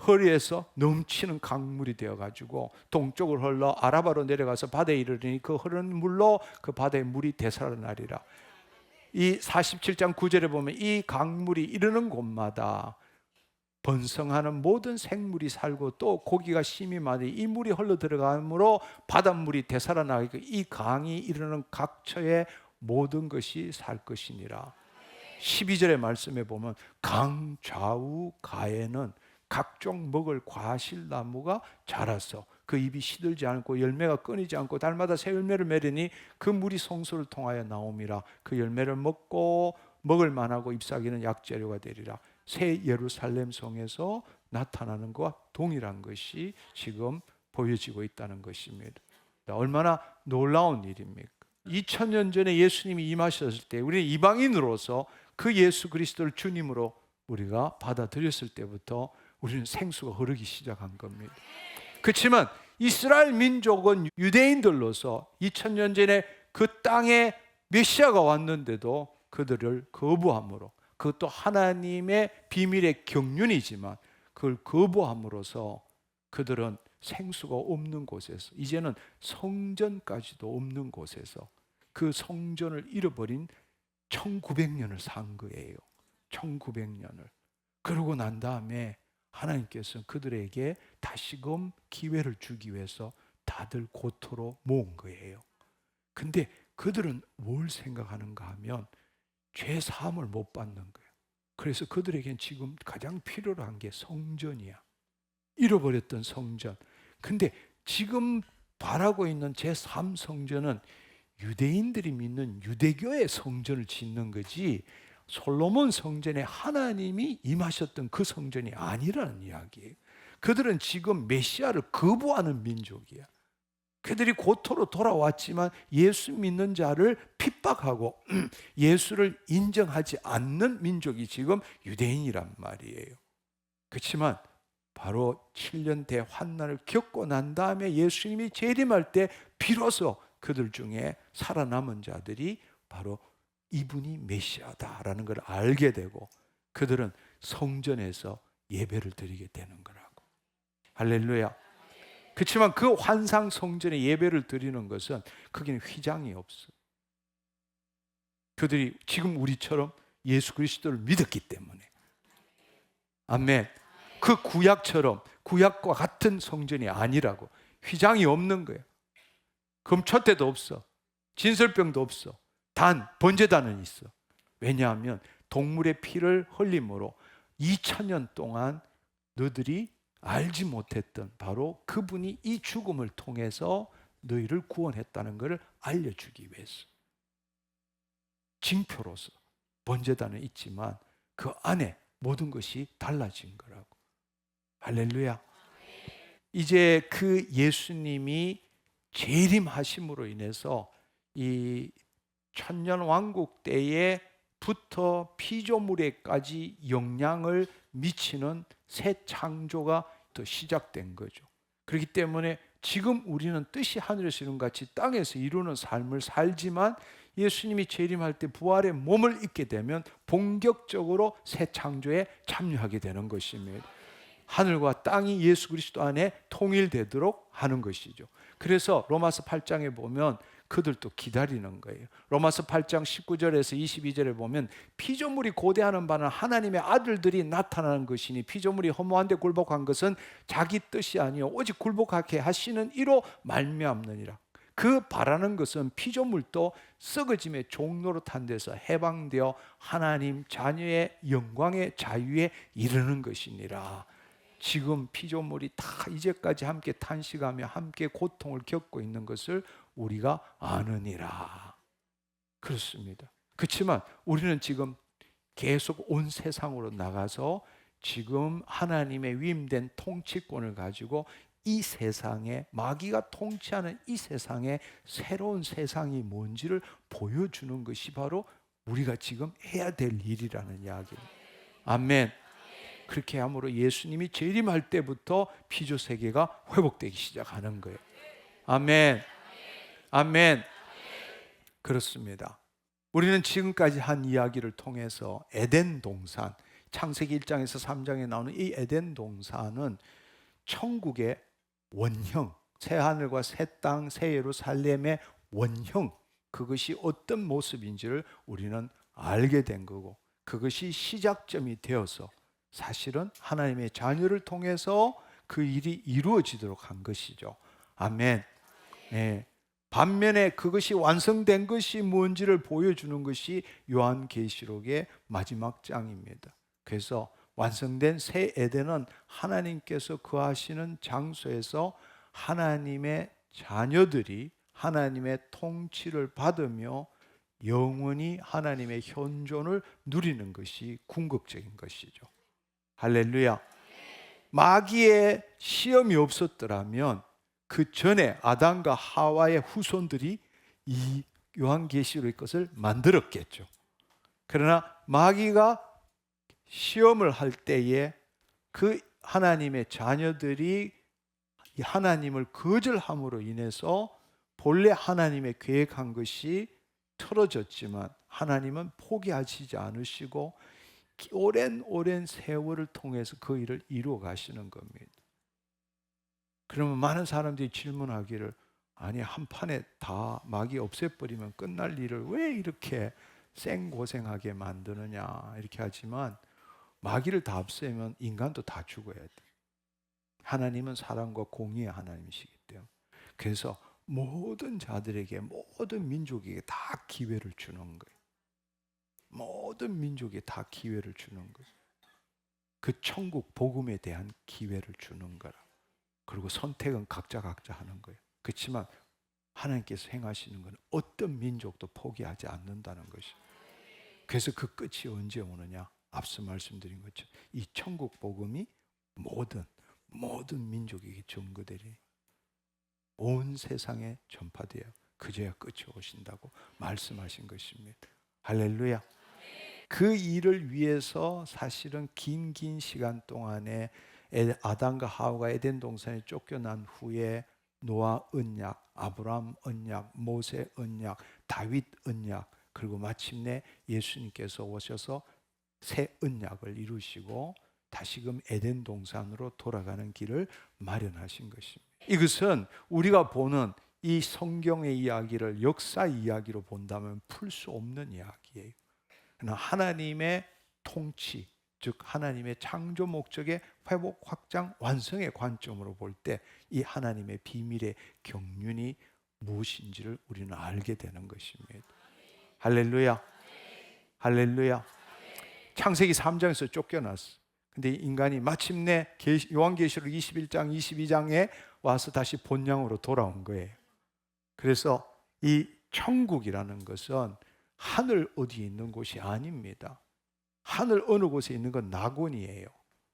S1: 허리에서 넘치는 강물이 되어가지고 동쪽으로 흘러 아라바로 내려가서 바다에 이르르니 그 흐르는 물로 그 바다의 물이 되살아나리라. 이 47장 9절에 보면 이 강물이 이르는 곳마다 번성하는 모든 생물이 살고 또 고기가 심이 많으니 이 물이 흘러 들어가므로 바닷물이 되살아나고 이 강이 이르는 각처의 모든 것이 살 것이니라. 12절의 말씀에 보면 강 좌우 가에는 각종 먹을 과실나무가 자라서 그 잎이 시들지 않고 열매가 끊이지 않고 달마다 새 열매를 맺으니 그 물이 성소를 통하여 나옴이라. 그 열매를 먹고 먹을 만하고 잎사귀는 약재료가 되리라. 새 예루살렘 성에서 나타나는 것과 동일한 것이 지금 보여지고 있다는 것입니다. 얼마나 놀라운 일입니까? 2000년 전에 예수님이 임하셨을 때 우리는 이방인으로서 그 예수 그리스도를 주님으로 우리가 받아들였을 때부터 우리는 생수가 흐르기 시작한 겁니다. 그렇지만 이스라엘 민족은 유대인들로서 2000년 전에 그 땅에 메시아가 왔는데도 그들을 거부함으로, 그것도 하나님의 비밀의 경륜이지만 그걸 거부함으로써 그들은 생수가 없는 곳에서, 이제는 성전까지도 없는 곳에서 그 성전을 잃어버린 1900년을 산 거예요. 1900년을. 그러고 난 다음에 하나님께서 그들에게 다시금 기회를 주기 위해서 다들 고토로 모은 거예요. 근데 그들은 뭘 생각하는가 하면 죄 사함을 못 받는 거예요. 그래서 그들에겐 지금 가장 필요로 한 게 성전이야. 잃어버렸던 성전. 근데 지금 바라고 있는 제3성전은 유대인들이 믿는 유대교의 성전을 짓는 거지 솔로몬 성전에 하나님이 임하셨던 그 성전이 아니라는 이야기예요. 그들은 지금 메시아를 거부하는 민족이야. 그들이 고토로 돌아왔지만 예수 믿는 자를 핍박하고 예수를 인정하지 않는 민족이 지금 유대인이란 말이에요. 그렇지만 바로 7년 대환난을 겪고 난 다음에 예수님이 재림할 때 비로소 그들 중에 살아남은 자들이 바로 이분이 메시아다라는 걸 알게 되고 그들은 성전에서 예배를 드리게 되는 거라고. 할렐루야. 그렇지만 그 환상 성전에 예배를 드리는 것은 거기는 휘장이 없어. 그들이 지금 우리처럼 예수 그리스도를 믿었기 때문에. 아멘. 그 구약처럼 구약과 같은 성전이 아니라고. 휘장이 없는 거예요. 금초대도 없어. 진설병도 없어. 단 번제단은 있어. 왜냐하면 동물의 피를 흘림으로 2000년 동안 너희들이 알지 못했던 바로 그분이 이 죽음을 통해서 너희를 구원했다는 것을 알려주기 위해서. 징표로서 번제단은 있지만 그 안에 모든 것이 달라진 거라고. 할렐루야. 이제 그 예수님이 재림하심으로 인해서 이 천년왕국 때에부터 피조물에까지 영향을 미치는 새 창조가 또 시작된 거죠. 그렇기 때문에 지금 우리는 뜻이 하늘에서 이룬 같이 땅에서 이루는 삶을 살지만 예수님이 재림할 때 부활의 몸을 입게 되면 본격적으로 새 창조에 참여하게 되는 것입니다. 하늘과 땅이 예수 그리스도 안에 통일되도록 하는 것이죠. 그래서 로마서 8장에 보면 그들도 기다리는 거예요. 로마서 8장 19절에서 22절에 보면 피조물이 고대하는 바는 하나님의 아들들이 나타나는 것이니 피조물이 허무한데 굴복한 것은 자기 뜻이 아니요 오직 굴복하게 하시는 이로 말미암느니라. 그 바라는 것은 피조물도 썩어짐의 종로로 탄 데서 해방되어 하나님 자녀의 영광의 자유에 이르는 것이니라. 지금 피조물이 다 이제까지 함께 탄식하며 함께 고통을 겪고 있는 것을 우리가 아느니라. 그렇습니다. 그렇지만 우리는 지금 계속 온 세상으로 나가서 지금 하나님의 위임된 통치권을 가지고 이 세상에 마귀가 통치하는 이 세상에 새로운 세상이 뭔지를 보여주는 것이 바로 우리가 지금 해야 될 일이라는 이야기입니다. 아멘. 그렇게 함으로 예수님이 재림할 때부터 피조 세계가 회복되기 시작하는 거예요. 아멘. 아멘. 그렇습니다. 우리는 지금까지 한 이야기를 통해서 에덴 동산, 창세기 1장에서 3장에 나오는 이 에덴 동산은 천국의 원형, 새 하늘과 새 땅, 새 예루살렘의 원형, 그것이 어떤 모습인지를 우리는 알게 된 거고, 그것이 시작점이 되어서 사실은 하나님의 자녀를 통해서 그 일이 이루어지도록 한 것이죠. 아멘. 네. 반면에 그것이 완성된 것이 뭔지를 보여주는 것이 요한계시록의 마지막 장입니다. 그래서 완성된 새 에덴은 하나님께서 거하시는 장소에서 하나님의 자녀들이 하나님의 통치를 받으며 영원히 하나님의 현존을 누리는 것이 궁극적인 것이죠. 할렐루야. 마귀의 시험이 없었더라면 그 전에 아담과 하와의 후손들이 이 요한계시록의 것을 만들었겠죠. 그러나 마귀가 시험을 할 때에 그 하나님의 자녀들이 하나님을 거절함으로 인해서 본래 하나님의 계획한 것이 틀어졌지만 하나님은 포기하시지 않으시고 오랜 세월을 통해서 그 일을 이루어 가시는 겁니다. 그러면 많은 사람들이 질문하기를, 아니 한 판에 다 마귀 없애버리면 끝날 일을 왜 이렇게 생고생하게 만드느냐 이렇게 하지만, 마귀를 다 없애면 인간도 다 죽어야 돼. 하나님은 사랑과 공의의 하나님이시기 때문에. 그래서 모든 자들에게, 모든 민족에게 다 기회를 주는 거예요. 모든 민족에 다 기회를 주는 거예요. 그 천국 복음에 대한 기회를 주는 거라. 그리고 선택은 각자 하는 거예요. 그렇지만 하나님께서 행하시는 건 어떤 민족도 포기하지 않는다는 것이에요. 그래서 그 끝이 언제 오느냐? 앞서 말씀드린 것처럼 이 천국 복음이 모든 민족에게 전거되리, 온 세상에 전파되어 그제야 끝이 오신다고 말씀하신 것입니다. 할렐루야. 그 일을 위해서 사실은 긴 시간 동안에 아담과 하와가 에덴 동산에 쫓겨난 후에 노아 언약, 아브라함 언약, 모세 언약, 다윗 언약, 그리고 마침내 예수님께서 오셔서 새 언약을 이루시고 다시금 에덴 동산으로 돌아가는 길을 마련하신 것입니다. 이것은 우리가 보는 이 성경의 이야기를 역사 이야기로 본다면 풀 수 없는 이야기예요. 그러나 하나님의 통치, 즉 하나님의 창조 목적의 회복, 확장, 완성의 관점으로 볼 때 이 하나님의 비밀의 경륜이 무엇인지를 우리는 알게 되는 것입니다. 할렐루야. 할렐루야. 창세기 3장에서 쫓겨났어. 근데 인간이 마침내 요한계시록 21장, 22장에 와서 다시 본향으로 돌아온 거예요. 그래서 이 천국이라는 것은 하늘 어디에 있는 곳이 아닙니다. 하늘 어느 곳에 있는 건 낙원이에요.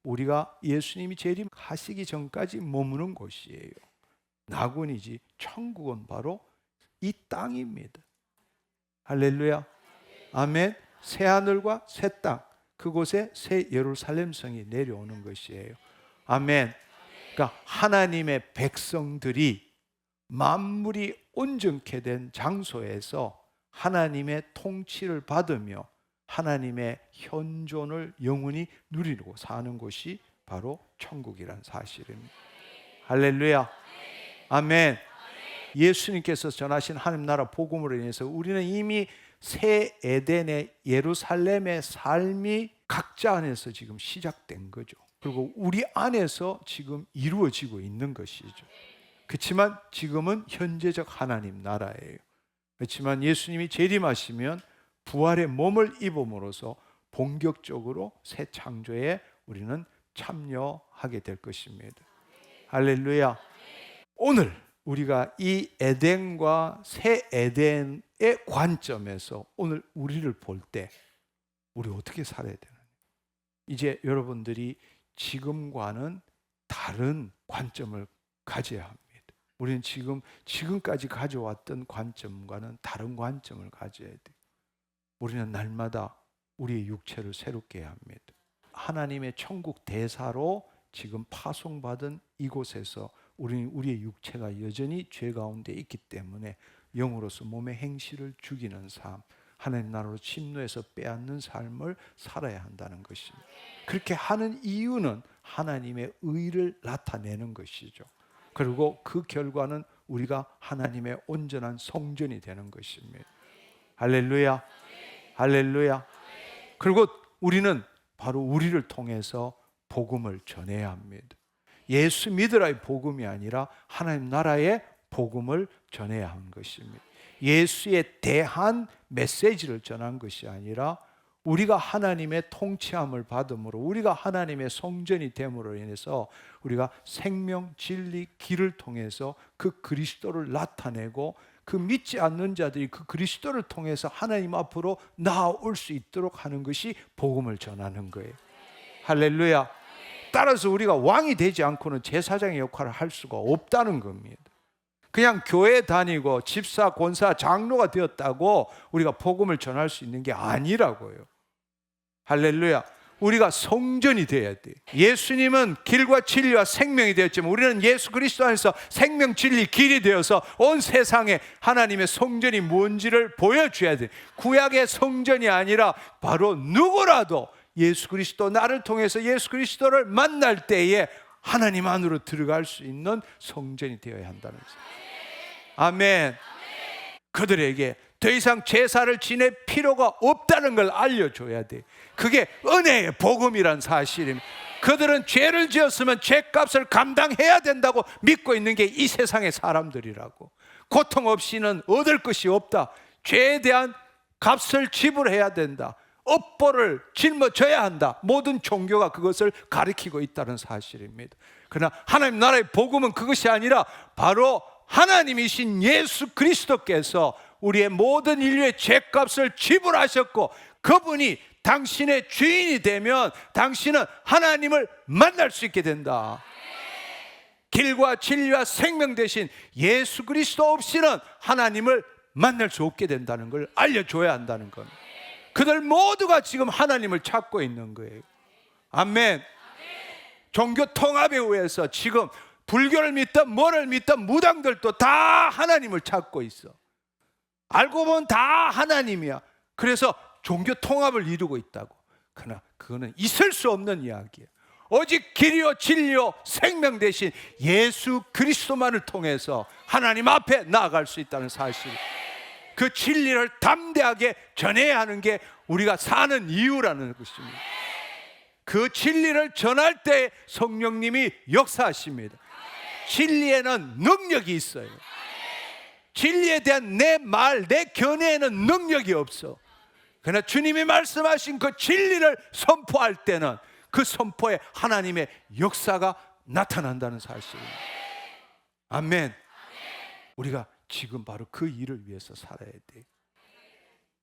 S1: 우리가 예수님이 재림하시기 전까지 머무는 곳이에요. 낙원이지 천국은 바로 이 땅입니다. 할렐루야. 아멘. 새 하늘과 새 땅, 그곳에 새 예루살렘 성이 내려오는 것이에요. 아멘. 그러니까 하나님의 백성들이 만물이 온전케 된 장소에서 하나님의 통치를 받으며 하나님의 현존을 영원히 누리고 사는 곳이 바로 천국이란 사실입니다. 할렐루야. 아멘. 예수님께서 전하신 하나님 나라 복음으로 인해서 우리는 이미 새 에덴의 예루살렘의 삶이 각자 안에서 지금 시작된 거죠. 그리고 우리 안에서 지금 이루어지고 있는 것이죠. 그렇지만 지금은 현재적 하나님 나라예요. 그렇지만 예수님이 재림하시면 부활의 몸을 입음으로써 본격적으로 새 창조에 우리는 참여하게 될 것입니다. 할렐루야. 오늘 우리가 이 에덴과 새 에덴의 관점에서 오늘 우리를 볼 때 우리 어떻게 살아야 되느냐? 이제 여러분들이 지금과는 다른 관점을 가져야 합니다. 우리는 지금까지 가져왔던 관점과는 다른 관점을 가져야 돼요. 우리는 날마다 우리의 육체를 새롭게 해야 합니다. 하나님의 천국 대사로 지금 파송받은 이곳에서 우리의 육체가 여전히 죄 가운데 있기 때문에 영으로서 몸의 행실을 죽이는 삶, 하나님 나라로 침노해서 빼앗는 삶을 살아야 한다는 것입니다. 그렇게 하는 이유는 하나님의 의를 나타내는 것이죠. 그리고 그 결과는 우리가 하나님의 온전한 성전이 되는 것입니다. 할렐루야, 할렐루야. 그리고 우리는 바로 우리를 통해서 복음을 전해야 합니다. 예수 믿으라의 복음이 아니라 하나님 나라의 복음을 전해야 하는 것입니다. 예수에 대한 메시지를 전한 것이 아니라 우리가 하나님의 통치함을 받음으로, 우리가 하나님의 성전이 됨으로 인해서 우리가 생명, 진리, 길을 통해서 그 그리스도를 나타내고 그 믿지 않는 자들이 그 그리스도를 통해서 하나님 앞으로 나아올 수 있도록 하는 것이 복음을 전하는 거예요. 할렐루야. 따라서 우리가 왕이 되지 않고는 제사장의 역할을 할 수가 없다는 겁니다. 그냥 교회 다니고 집사, 권사, 장로가 되었다고 우리가 복음을 전할 수 있는 게 아니라고요. 할렐루야. 우리가 성전이 되어야 돼. 예수님은 길과 진리와 생명이 되었지만 우리는 예수 그리스도 안에서 생명, 진리, 길이 되어서 온 세상에 하나님의 성전이 뭔지를 보여줘야 돼. 구약의 성전이 아니라 바로 누구라도 예수 그리스도, 나를 통해서 예수 그리스도를 만날 때에 하나님 안으로 들어갈 수 있는 성전이 되어야 한다는 거죠. 아멘. 그들에게 더 이상 제사를 지낼 필요가 없다는 걸 알려줘야 돼. 그게 은혜의 복음이란 사실입니다. 그들은 죄를 지었으면 죄값을 감당해야 된다고 믿고 있는 게 이 세상의 사람들이라고. 고통 없이는 얻을 것이 없다. 죄에 대한 값을 지불해야 된다. 업보를 짊어져야 한다. 모든 종교가 그것을 가리키고 있다는 사실입니다. 그러나 하나님 나라의 복음은 그것이 아니라 바로 하나님이신 예수 그리스도께서 우리의 모든 인류의 죄값을 지불하셨고 그분이 당신의 주인이 되면 당신은 하나님을 만날 수 있게 된다. 길과 진리와 생명 되신 예수 그리스도 없이는 하나님을 만날 수 없게 된다는 걸 알려줘야 한다는 겁니다. 그들 모두가 지금 하나님을 찾고 있는 거예요. 아멘. 종교 통합에 의해서 지금 불교를 믿든 뭐를 믿든 무당들도 다 하나님을 찾고 있어. 알고 보면 다 하나님이야. 그래서 종교 통합을 이루고 있다고. 그러나 그거는 있을 수 없는 이야기야. 오직 길이요 진리요 생명 되신 예수 그리스도만을 통해서 하나님 앞에 나아갈 수 있다는 사실. 그 진리를 담대하게 전해야 하는 게 우리가 사는 이유라는 것입니다. 그 진리를 전할 때 성령님이 역사하십니다. 진리에는 능력이 있어요. 진리에 대한 내 말, 내 견해에는 능력이 없어. 그러나 주님이 말씀하신 그 진리를 선포할 때는 그 선포에 하나님의 역사가 나타난다는 사실입니다. 아멘. 우리가 지금 바로 그 일을 위해서 살아야 돼.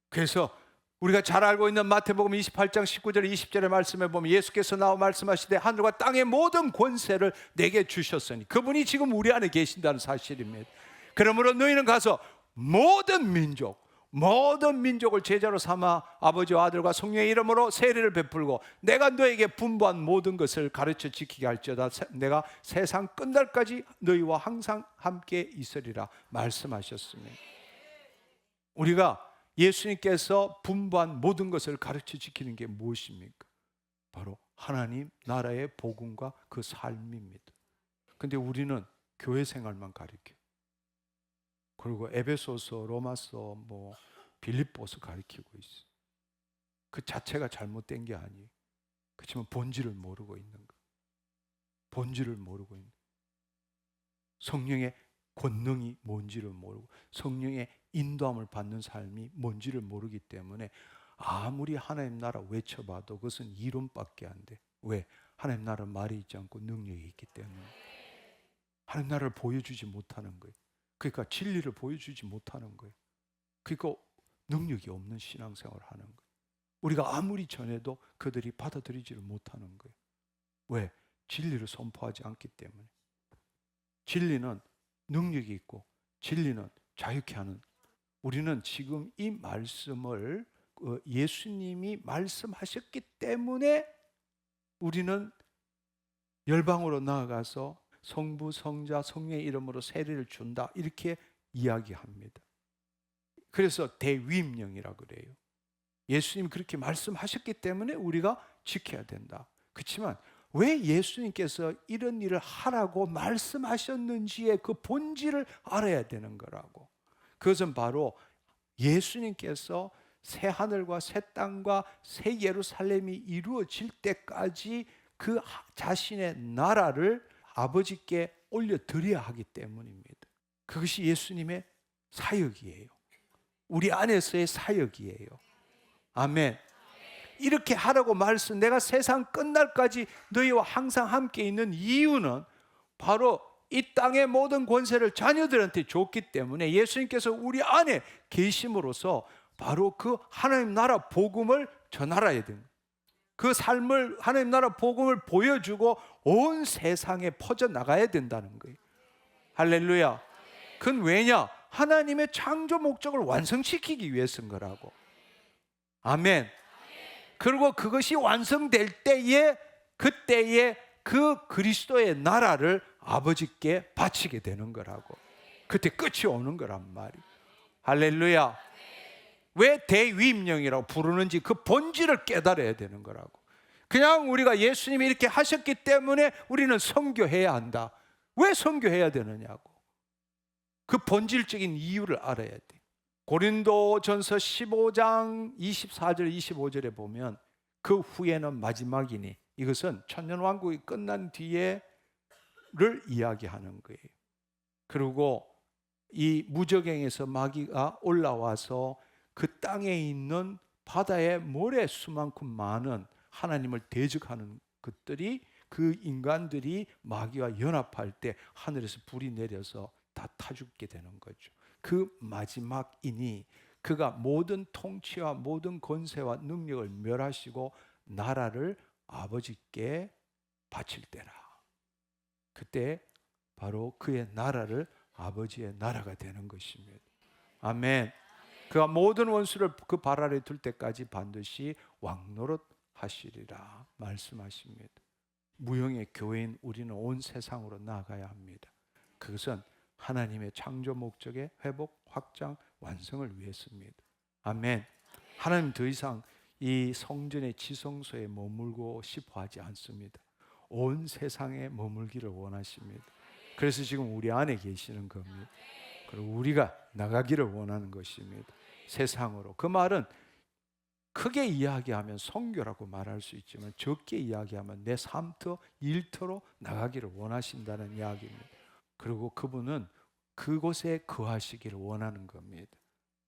S1: 그래서 우리가 잘 알고 있는 마태복음 28장 19절 20절의 말씀에 보면 예수께서 나와 말씀하시되 하늘과 땅의 모든 권세를 내게 주셨으니 그분이 지금 우리 안에 계신다는 사실입니다. 그러므로 너희는 가서 모든 민족을 제자로 삼아 아버지와 아들과 성령의 이름으로 세례를 베풀고 내가 너에게 분부한 모든 것을 가르쳐 지키게 할지어다. 내가 세상 끝날까지 너희와 항상 함께 있으리라 말씀하셨습니다. 우리가 예수님께서 분부한 모든 것을 가르쳐 지키는 게 무엇입니까? 바로 하나님 나라의 복음과 그 삶입니다. 근데 우리는 교회 생활만 가르쳐. 그리고 에베소서, 로마서, 빌립보서 가르치고 있어. 그 자체가 잘못된 게 아니에요. 그렇지만 본질을 모르고 있는 거. 본질을 모르고 있는 거. 성령의 권능이 뭔지를 모르고 성령의 인도함을 받는 삶이 뭔지를 모르기 때문에 아무리 하나님 나라 외쳐봐도 그것은 이론밖에 안 돼. 왜? 하나님 나라 말이 있지 않고 능력이 있기 때문에. 하나님 나라를 보여주지 못하는 거예요. 그러니까 진리를 보여주지 못하는 거예요. 그러니까 능력이 없는 신앙생활을 하는 거예요. 우리가 아무리 전해도 그들이 받아들이지를 못하는 거예요. 왜? 진리를 선포하지 않기 때문에. 진리는 능력이 있고 진리는 자유케 하는. 우리는 지금 이 말씀을 예수님이 말씀하셨기 때문에 우리는 열방으로 나아가서 성부, 성자, 성령의 이름으로 세례를 준다 이렇게 이야기합니다. 그래서 대위임령이라고 그래요. 예수님이 그렇게 말씀하셨기 때문에 우리가 지켜야 된다. 그렇지만 왜 예수님께서 이런 일을 하라고 말씀하셨는지의 그 본질을 알아야 되는 거라고. 그것은 바로 예수님께서 새 하늘과 새 땅과 새 예루살렘이 이루어질 때까지 그 자신의 나라를 아버지께 올려드려야 하기 때문입니다. 그것이 예수님의 사역이에요. 우리 안에서의 사역이에요. 아멘. 이렇게 하라고 말씀, 내가 세상 끝날까지 너희와 항상 함께 있는 이유는 바로 이 땅의 모든 권세를 자녀들한테 줬기 때문에 예수님께서 우리 안에 계심으로써 바로 그 하나님 나라 복음을 전하라야 됩니다. 그 삶을, 하나님 나라 복음을 보여주고 온 세상에 퍼져나가야 된다는 거예요. 할렐루야. 그건 왜냐? 하나님의 창조 목적을 완성시키기 위해서인 거라고. 아멘. 그리고 그것이 완성될 때에, 그때에 그 그리스도의 나라를 아버지께 바치게 되는 거라고. 그때 끝이 오는 거란 말이에요. 할렐루야. 왜 대위임령이라고 부르는지 그 본질을 깨달아야 되는 거라고. 그냥 우리가 예수님이 이렇게 하셨기 때문에 우리는 선교해야 한다. 왜 선교해야 되느냐고. 그 본질적인 이유를 알아야 돼. 고린도전서 15장 24절 25절에 보면 그 후에는 마지막이니, 이것은 천년왕국이 끝난 뒤에를 이야기하는 거예요. 그리고 이 무저갱에서 마귀가 올라와서 그 땅에 있는 바다의 모래수만큼 많은 하나님을 대적하는 것들이, 그 인간들이 마귀와 연합할 때 하늘에서 불이 내려서 다 타 죽게 되는 거죠. 그 마지막이니 그가 모든 통치와 모든 권세와 능력을 멸하시고 나라를 아버지께 바칠 때라. 그때 바로 그의 나라를 아버지의 나라가 되는 것입니다. 아멘. 그가 모든 원수를 그 발 아래 둘 때까지 반드시 왕노릇 하시리라 말씀하십니다. 무형의 교회인 우리는 온 세상으로 나가야 합니다. 그것은 하나님의 창조 목적의 회복, 확장, 완성을 위해서입니다. 아멘. 하나님 더 이상 이 성전의 지성소에 머물고 싶어 하지 않습니다. 온 세상에 머물기를 원하십니다. 그래서 지금 우리 안에 계시는 겁니다. 그리고 우리가 나가기를 원하는 것입니다. 세상으로. 그 말은 크게 이야기하면 선교라고 말할 수 있지만 적게 이야기하면 내 삶터, 일터로 나가기를 원하신다는 이야기입니다. 그리고 그분은 그곳에 거하시기를 원하는 겁니다.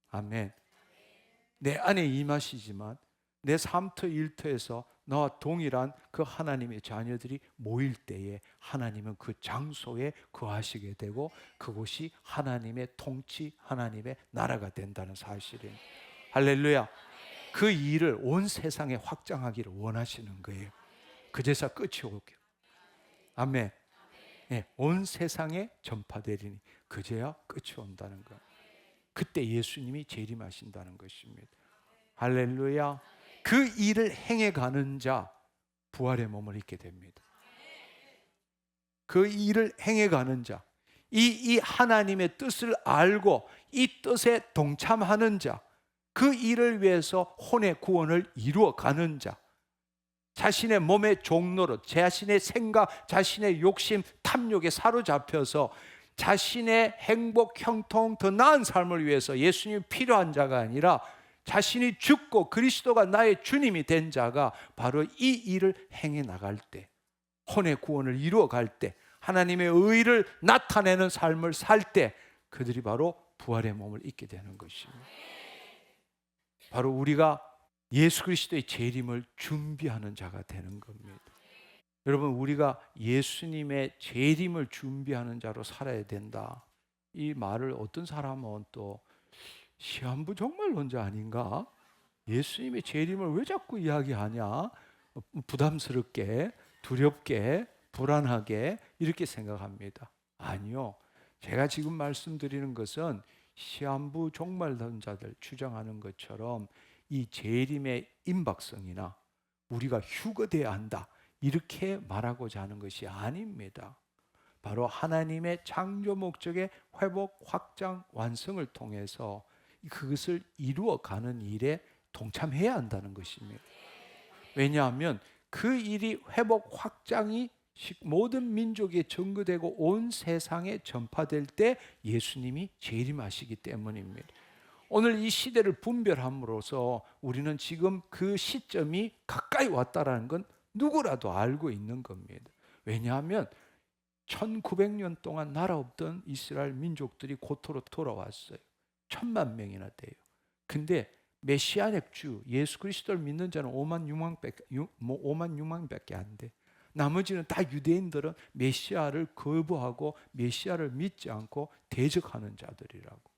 S1: 아멘. 내 안에 임하시지만 내 삶터, 일터에서 나와 동일한 그 하나님의 자녀들이 모일 때에 하나님은 그 장소에 거하시게 되고 그곳이 하나님의 통치, 하나님의 나라가 된다는 사실입니다. 할렐루야. 그 일을 온 세상에 확장하기를 원하시는 거예요. 그제서 끝이 오게. 아멘. 네, 온 세상에 전파되리니 그제야 끝이 온다는 것. 그때 예수님이 재림하신다는 것입니다. 할렐루야. 그 일을 행해가는 자 부활의 몸을 입게 됩니다. 그 일을 행해가는 자, 이 하나님의 뜻을 알고 이 뜻에 동참하는 자, 그 일을 위해서 혼의 구원을 이루어가는 자, 자신의 몸의 종로로 자신의 생각, 자신의 욕심, 탐욕에 사로잡혀서 자신의 행복, 형통, 더 나은 삶을 위해서 예수님이 필요한 자가 아니라 자신이 죽고 그리스도가 나의 주님이 된 자가 바로 이 일을 행해 나갈 때, 혼의 구원을 이루어갈 때, 하나님의 의를 나타내는 삶을 살 때 그들이 바로 부활의 몸을 입게 되는 것입니다. 바로 우리가 예수 그리스도의 재림을 준비하는 자가 되는 겁니다. 여러분, 우리가 예수님의 재림을 준비하는 자로 살아야 된다. 이 말을 어떤 사람은 또 시한부 종말론자 아닌가? 예수님의 재림을 왜 자꾸 이야기하냐? 부담스럽게, 두렵게, 불안하게 이렇게 생각합니다. 아니요. 제가 지금 말씀드리는 것은 시한부 종말론자들 주장하는 것처럼 이 재림의 임박성이나 우리가 휴거돼야 한다 이렇게 말하고자 하는 것이 아닙니다. 바로 하나님의 창조 목적의 회복, 확장, 완성을 통해서 그것을 이루어가는 일에 동참해야 한다는 것입니다. 왜냐하면 그 일이 회복 확장이 모든 민족에 전거되고 온 세상에 전파될 때 예수님이 재림하시기 때문입니다. 오늘 이 시대를 분별함으로써 우리는 지금 그 시점이 가까이 왔다라는 건 누구라도 알고 있는 겁니다. 왜냐하면 1900년 동안 나라 없던 이스라엘 민족들이 고토로 돌아왔어요. 1000만 명이나 돼요. 근데 메시아닉 주 예수 그리스도를 믿는 자는 5만 6만밖에 안 돼. 나머지는 다 유대인들은 메시아를 거부하고 메시아를 믿지 않고 대적하는 자들이라고.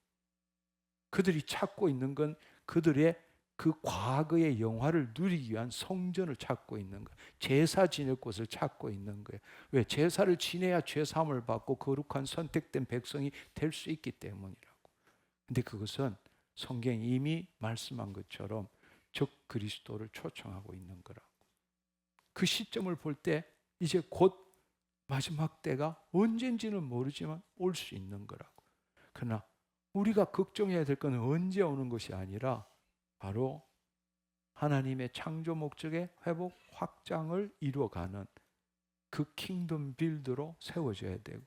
S1: 그들이 찾고 있는 건 그들의 그 과거의 영화를 누리기 위한 성전을 찾고 있는 거예요. 제사 지낼 곳을 찾고 있는 거예요. 왜? 제사를 지내야 죄 사함을 받고 거룩한 선택된 백성이 될 수 있기 때문이라고. 근데 그것은 성경이 이미 말씀한 것처럼 적 그리스도를 초청하고 있는 거라고. 그 시점을 볼 때 이제 곧 마지막 때가 언젠지는 모르지만 올 수 있는 거라고. 그러나 우리가 걱정해야 될 건 언제 오는 것이 아니라 바로 하나님의 창조 목적의 회복 확장을 이루어가는 그 킹덤 빌드로 세워져야 되고,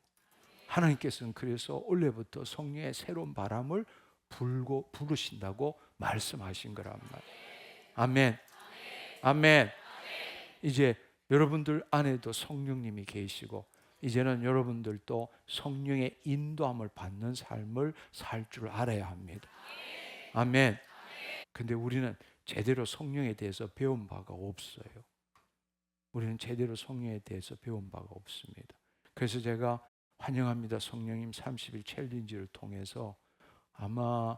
S1: 하나님께서는 그래서 원래부터 성령의 새로운 바람을 부르신다고 말씀하신 거란 말이에요. 아멘. 아멘. 이제 여러분들 안에도 성령님이 계시고 이제는 여러분들도 성령의 인도함을 받는 삶을 살 줄 알아야 합니다. 아멘. 근데 우리는 제대로 성령에 대해서 배운 바가 없어요. 우리는 제대로 성령에 대해서 배운 바가 없습니다. 그래서 제가 환영합니다. 성령님 30일 챌린지를 통해서 아마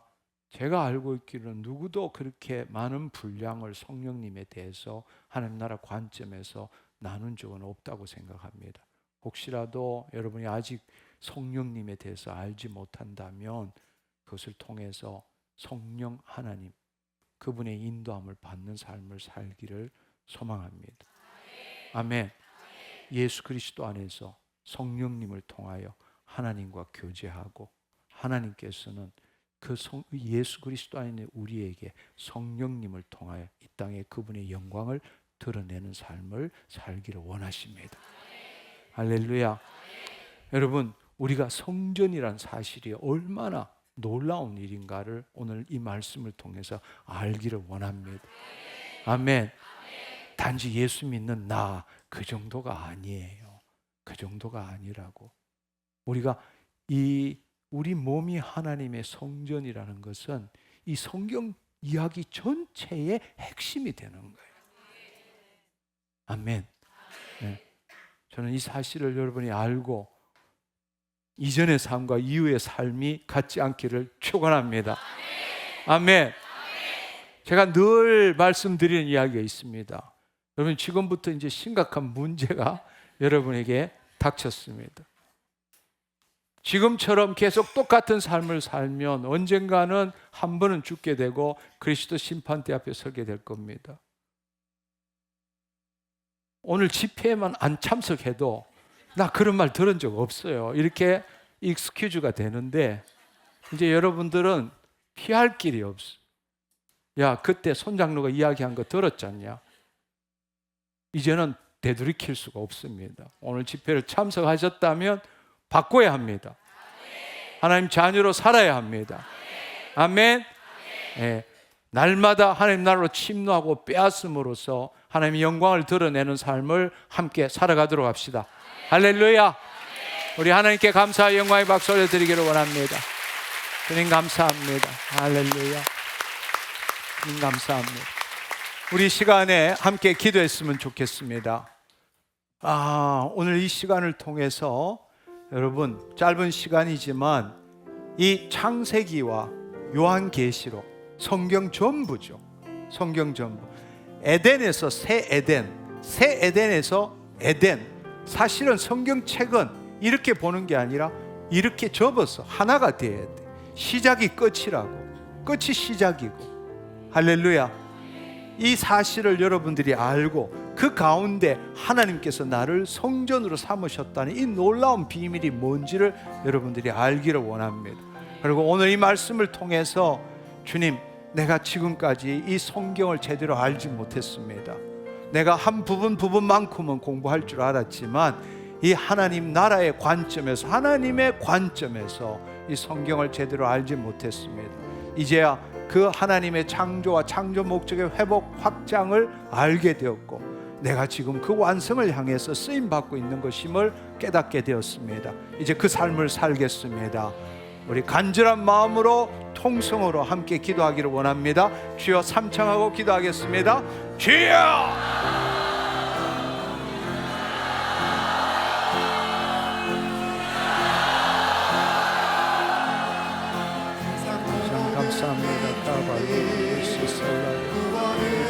S1: 제가 알고 있기로는 누구도 그렇게 많은 분량을 성령님에 대해서 하나님 나라 관점에서 나눈 적은 없다고 생각합니다. 혹시라도 여러분이 아직 성령님에 대해서 알지 못한다면 그것을 통해서 성령 하나님, 그분의 인도함을 받는 삶을 살기를 소망합니다. 아멘. 예수 그리스도 안에서 성령님을 통하여 하나님과 교제하고 하나님께서는 그 예수 그리스도 안에 우리에게 성령님을 통하여 이 땅에 그분의 영광을 드러내는 삶을 살기를 원하십니다. 할렐루야. 여러분, 우리가 성전이란 사실이 얼마나 놀라운 일인가를 오늘 이 말씀을 통해서 알기를 원합니다. 아멘. 단지 예수 믿는 나 그 정도가 아니에요. 그 정도가 아니라고. 우리가 우리 몸이 하나님의 성전이라는 것은 이 성경 이야기 전체의 핵심이 되는 거예요. 아멘. 네. 저는 이 사실을 여러분이 알고 이전의 삶과 이후의 삶이 같지 않기를 축원합니다. 아멘. 제가 늘 말씀드리는 이야기가 있습니다. 여러분, 지금부터 이제 심각한 문제가 여러분에게 닥쳤습니다. 지금처럼 계속 똑같은 삶을 살면 언젠가는 한 번은 죽게 되고 그리스도 심판대 앞에 서게 될 겁니다. 오늘 집회에만 안 참석해도 나 그런 말 들은 적 없어요. 이렇게 익스큐즈가 되는데 이제 여러분들은 피할 길이 없어. 야, 그때 손장로가 이야기한 거 들었잖냐? 이제는 되돌이킬 수가 없습니다. 오늘 집회를 참석하셨다면 바꿔야 합니다. 하나님 자녀로 살아야 합니다. 아멘. 네. 날마다 하나님 나라로 침노하고 빼앗음으로써 하나님의 영광을 드러내는 삶을 함께 살아가도록 합시다. 할렐루야. 우리 하나님께 감사와 영광의 박수 올려드리기를 원합니다. 주님 감사합니다. 할렐루야. 주님 감사합니다. 우리 시간에 함께 기도했으면 좋겠습니다. 오늘 이 시간을 통해서 여러분, 짧은 시간이지만 이 창세기와 요한계시록, 성경 전부죠. 성경 전부. 에덴에서 새 에덴, 새 에덴에서 에덴. 사실은 성경책은 이렇게 보는 게 아니라 이렇게 접어서 하나가 돼야 돼. 시작이 끝이라고. 끝이 시작이고. 할렐루야. 이 사실을 여러분들이 알고 그 가운데 하나님께서 나를 성전으로 삼으셨다는 이 놀라운 비밀이 뭔지를 여러분들이 알기를 원합니다. 그리고 오늘 이 말씀을 통해서 주님, 내가 지금까지 이 성경을 제대로 알지 못했습니다. 내가 한 부분만큼은 공부할 줄 알았지만 이 하나님 나라의 관점에서, 하나님의 관점에서 이 성경을 제대로 알지 못했습니다. 이제야 그 하나님의 창조와 창조 목적의 회복 확장을 알게 되었고, 내가 지금 그 완성을 향해서 쓰임받고 있는 것임을 깨닫게 되었습니다. 이제 그 삶을 살겠습니다. 우리 간절한 마음으로 통성으로 함께 기도하기를 원합니다. 주여, 삼창하고 기도하겠습니다. 주여! 감사합니다.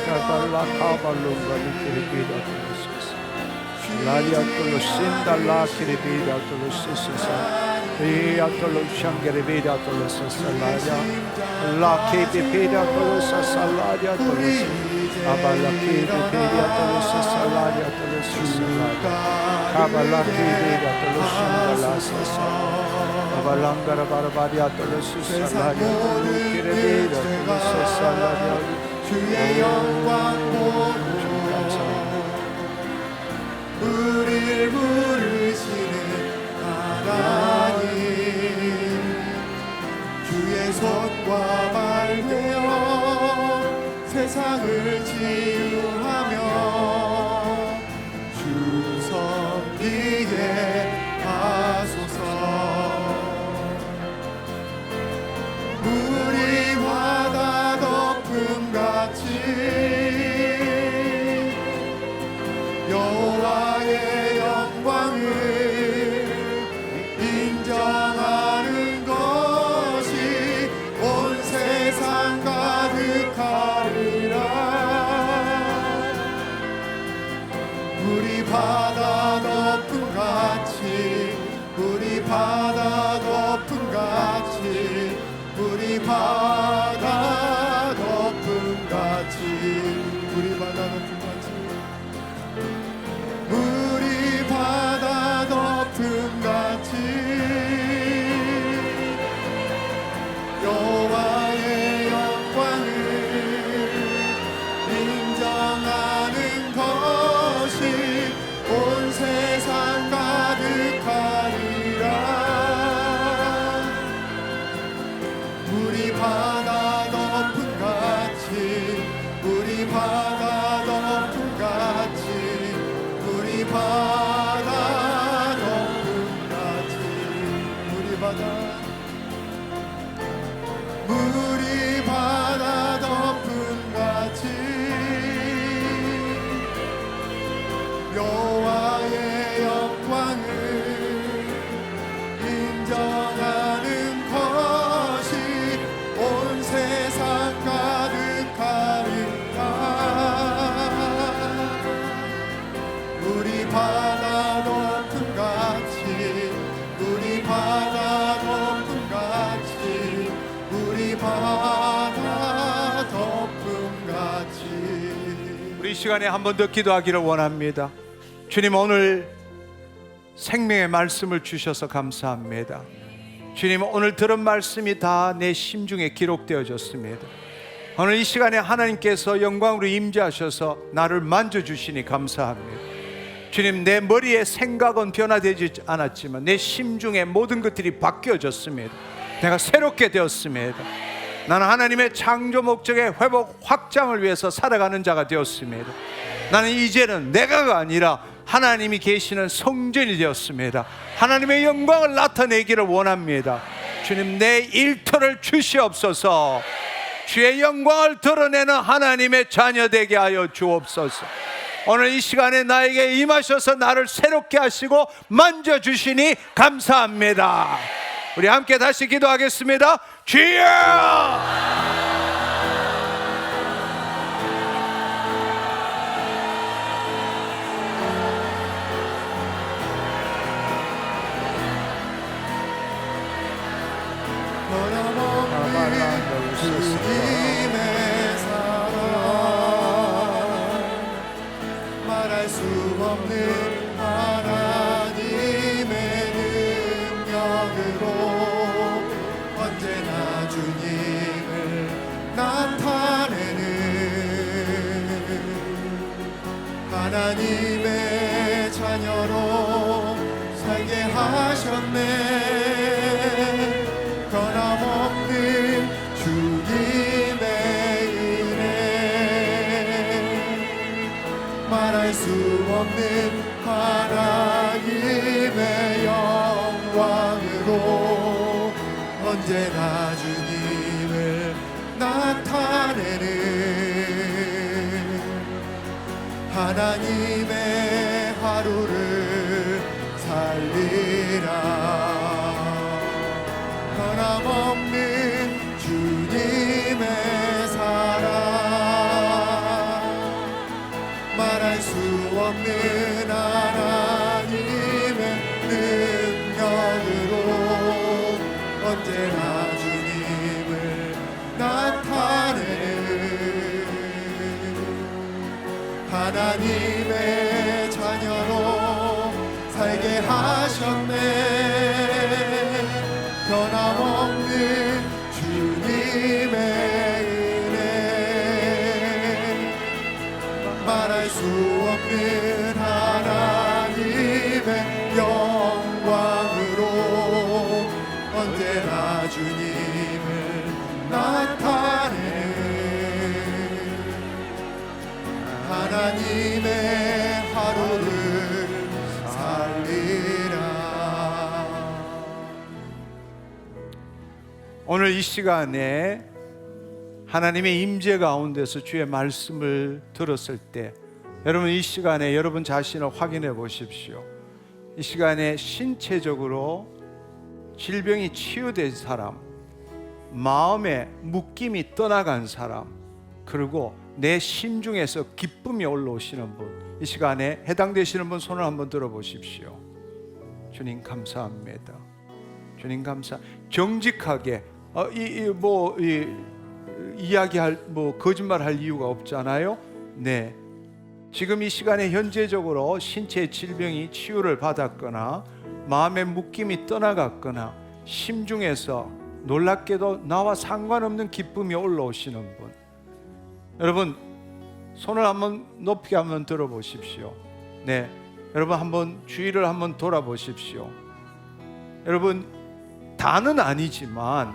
S1: 카발라 카발론가 리키리비다 톨로시스 라리아 톨로신달라 키리비다 톨로시스 리아 톨로샹게리비다 톨로시스 라리아 라키비비다 톨로시스 라리아 톨로시스 아발라 키비비다 톨로시스 라리아 톨로시스 라리아 카발라 키비다 톨로신달라시스 아발랑가라 바라바리아 톨로시스 라리아 톨로키리비다 톨로시스 라리아 주의 영광 보고 우리를 부르시는 하나님, 주의 손과 발 되어 세상을 치유하며 주 섬기게 하소서. 물이 바다 덮음 같이 여호와의 영광을 인정하는 것이 온 세상 가득하리라. 물이 바다 덮음 같이, 물이 바다 덮음 같이, 물이 바다 덮음 같이, 물이 바다 덮음 같이, 물이 바다 덮음 같이 여호와의 영광을 인정하는 것이 온 세상 가득하리라. 물이 바다 덮음 같이, 물이 바다 덮음 같이, 물이 바다 덮음 같이, 물이 바다, 물이 바다 덮음 같이 여호와의 영광을 인정하는 것이 온 세상 가득하리라. 물이 바다 덮음 같이, 물이 바다 덮음 같이, 물이 바다 덮음 같이. 우리 이 시간에 한 번 더 기도하기를 원합니다. 주님, 오늘 생명의 말씀을 주셔서 감사합니다. 주님, 오늘 들은 말씀이 다 내 심중에 기록되어졌습니다. 오늘 이 시간에 하나님께서 영광으로 임재하셔서 나를 만져주시니 감사합니다. 주님, 내 머리의 생각은 변화되지 않았지만 내 심중의 모든 것들이 바뀌어졌습니다. 내가 새롭게 되었습니다. 나는 하나님의 창조 목적의 회복 확장을 위해서 살아가는 자가 되었습니다. 나는 이제는 내가가 아니라 하나님이 계시는 성전이 되었습니다. 하나님의 영광을 나타내기를 원합니다. 주님, 내 일터를 주시옵소서. 주의 영광을 드러내는 하나님의 자녀 되게 하여 주옵소서. 오늘 이 시간에 나에게 임하셔서 나를 새롭게 하시고 만져주시니 감사합니다. 우리 함께 다시 기도하겠습니다. 주여!
S2: 주님의 사랑 말할 수 없는 하나님의 능력으로 언제나 주님을 언제나 주님을 나타내는 하나님의 하루를 살리라. 변함없는 주님의 사랑, 말할 수 없는 하나님의 능력으로 언제나 주님을 나타내는 하나님의 자녀로 살게 하셨네. 변함없는 주님의 은혜, 말할 수 없는 하나님의 영광으로 언제나 주님을 나타내 하나님의 하루를 살리라.
S1: 오늘 이 시간에 하나님의 임재 가운데서 주의 말씀을 들었을 때 여러분 이 시간에 여러분 자신을 확인해 보십시오. 이 시간에 신체적으로 질병이 치유된 사람, 마음의 묶임이 떠나간 사람, 그리고 내 심중에서 기쁨이 올라오시는 분, 이 시간에 해당되시는 분 손을 한번 들어보십시오. 주님 감사합니다. 주님 감사. 정직하게 이야기할 거짓말할 이유가 없잖아요. 네. 지금 이 시간에 현재적으로 신체의 질병이 치유를 받았거나 마음의 묶임이 떠나갔거나 심중에서 놀랍게도 나와 상관없는 기쁨이 올라오시는 분, 여러분 손을 한번 높이 한번 들어보십시오. 네, 여러분 한번 주위를 한번 돌아보십시오. 여러분 다는 아니지만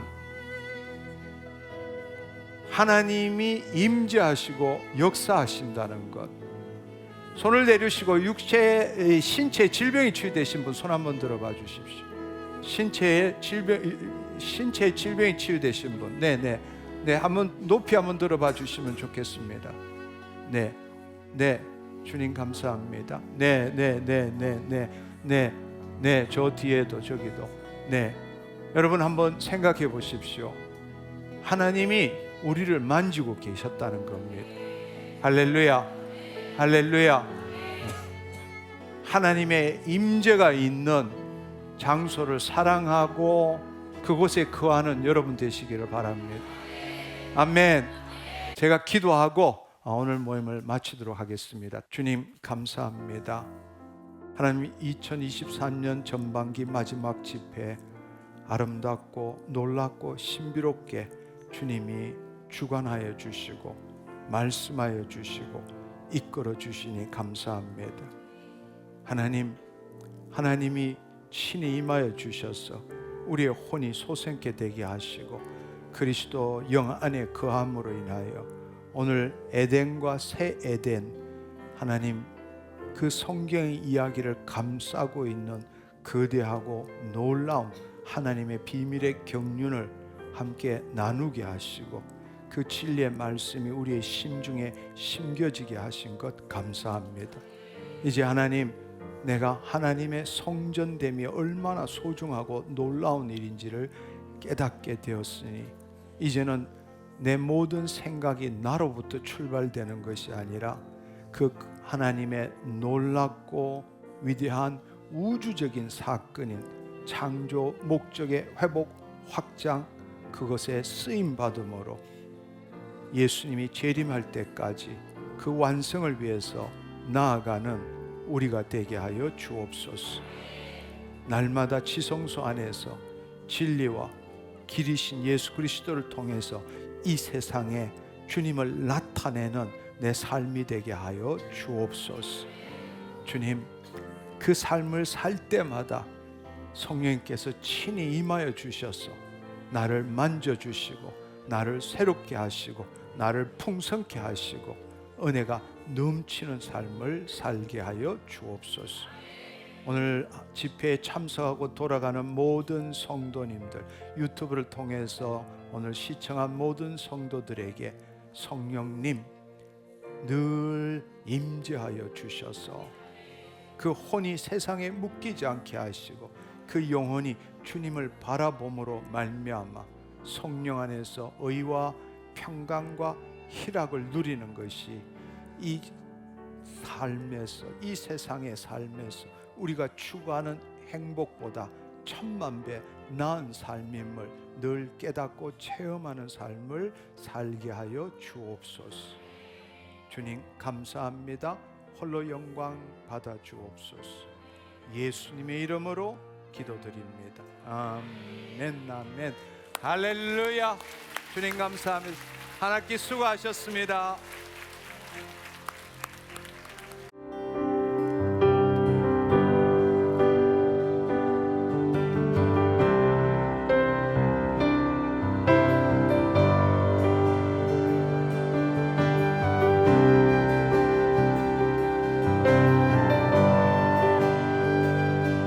S1: 하나님이 임재하시고 역사하신다는 것, 손을 내리시고 신체 질병이 치유되신 분 손 한번 들어봐 주십시오. 신체 질병이 치유되신 분, 네, 한번 높이 한번 들어봐 주시면 좋겠습니다. 네, 주님 감사합니다. 네, 저 뒤에도 저기도, 네, 여러분 한번 생각해 보십시오. 하나님이 우리를 만지고 계셨다는 겁니다. 할렐루야. 할렐루야. 하나님의 임재가 있는 장소를 사랑하고 그곳에 거하는 여러분 되시기를 바랍니다. 아멘. 제가 기도하고 오늘 모임을 마치도록 하겠습니다. 주님 감사합니다. 하나님 2023년 전반기 마지막 집회 아름답고 놀랍고 신비롭게 주님이 주관하여 주시고 말씀하여 주시고 이끌어 주시니 감사합니다. 하나님이 친히 임하여 주셔서 우리의 혼이 소생케 되게 하시고 그리스도 영 안에 거함으로 인하여 오늘 에덴과 새 에덴, 하나님 그 성경의 이야기를 감싸고 있는 거대하고 놀라운 하나님의 비밀의 경륜을 함께 나누게 하시고 그 진리의 말씀이 우리의 심중에 심겨지게 하신 것 감사합니다. 이제 하나님, 내가 하나님의 성전됨이 얼마나 소중하고 놀라운 일인지를 깨닫게 되었으니 이제는 내 모든 생각이 나로부터 출발되는 것이 아니라 그 하나님의 놀랍고 위대한 우주적인 사건인 창조 목적의 회복 확장, 그것에 쓰임 받음으로 예수님이 재림할 때까지 그 완성을 위해서 나아가는 우리가 되게 하여 주옵소서. 날마다 지성소 안에서 진리와 길이신 예수 그리스도를 통해서 이 세상에 주님을 나타내는 내 삶이 되게 하여 주옵소서. 주님, 그 삶을 살 때마다 성령님께서 친히 임하여 주셔서 나를 만져주시고 나를 새롭게 하시고 나를 풍성케 하시고 은혜가 넘치는 삶을 살게 하여 주옵소서. 오늘 집회에 참석하고 돌아가는 모든 성도님들, 유튜브를 통해서 오늘 시청한 모든 성도들에게 성령님 늘 임재하여 주셔서 그 혼이 세상에 묶이지 않게 하시고 그 영혼이 주님을 바라봄으로 말미암아 성령 안에서 의와 평강과 희락을 누리는 것이 이 삶에서, 이 세상의 삶에서 우리가 추구하는 행복보다 천만 배 나은 삶임을 늘 깨닫고 체험하는 삶을 살게 하여 주옵소서. 주님 감사합니다. 홀로 영광 받아 주옵소서. 예수님의 이름으로 기도드립니다. 아멘, 아멘. 할렐루야. 주님 감사합니다. 한 학기 수고하셨습니다.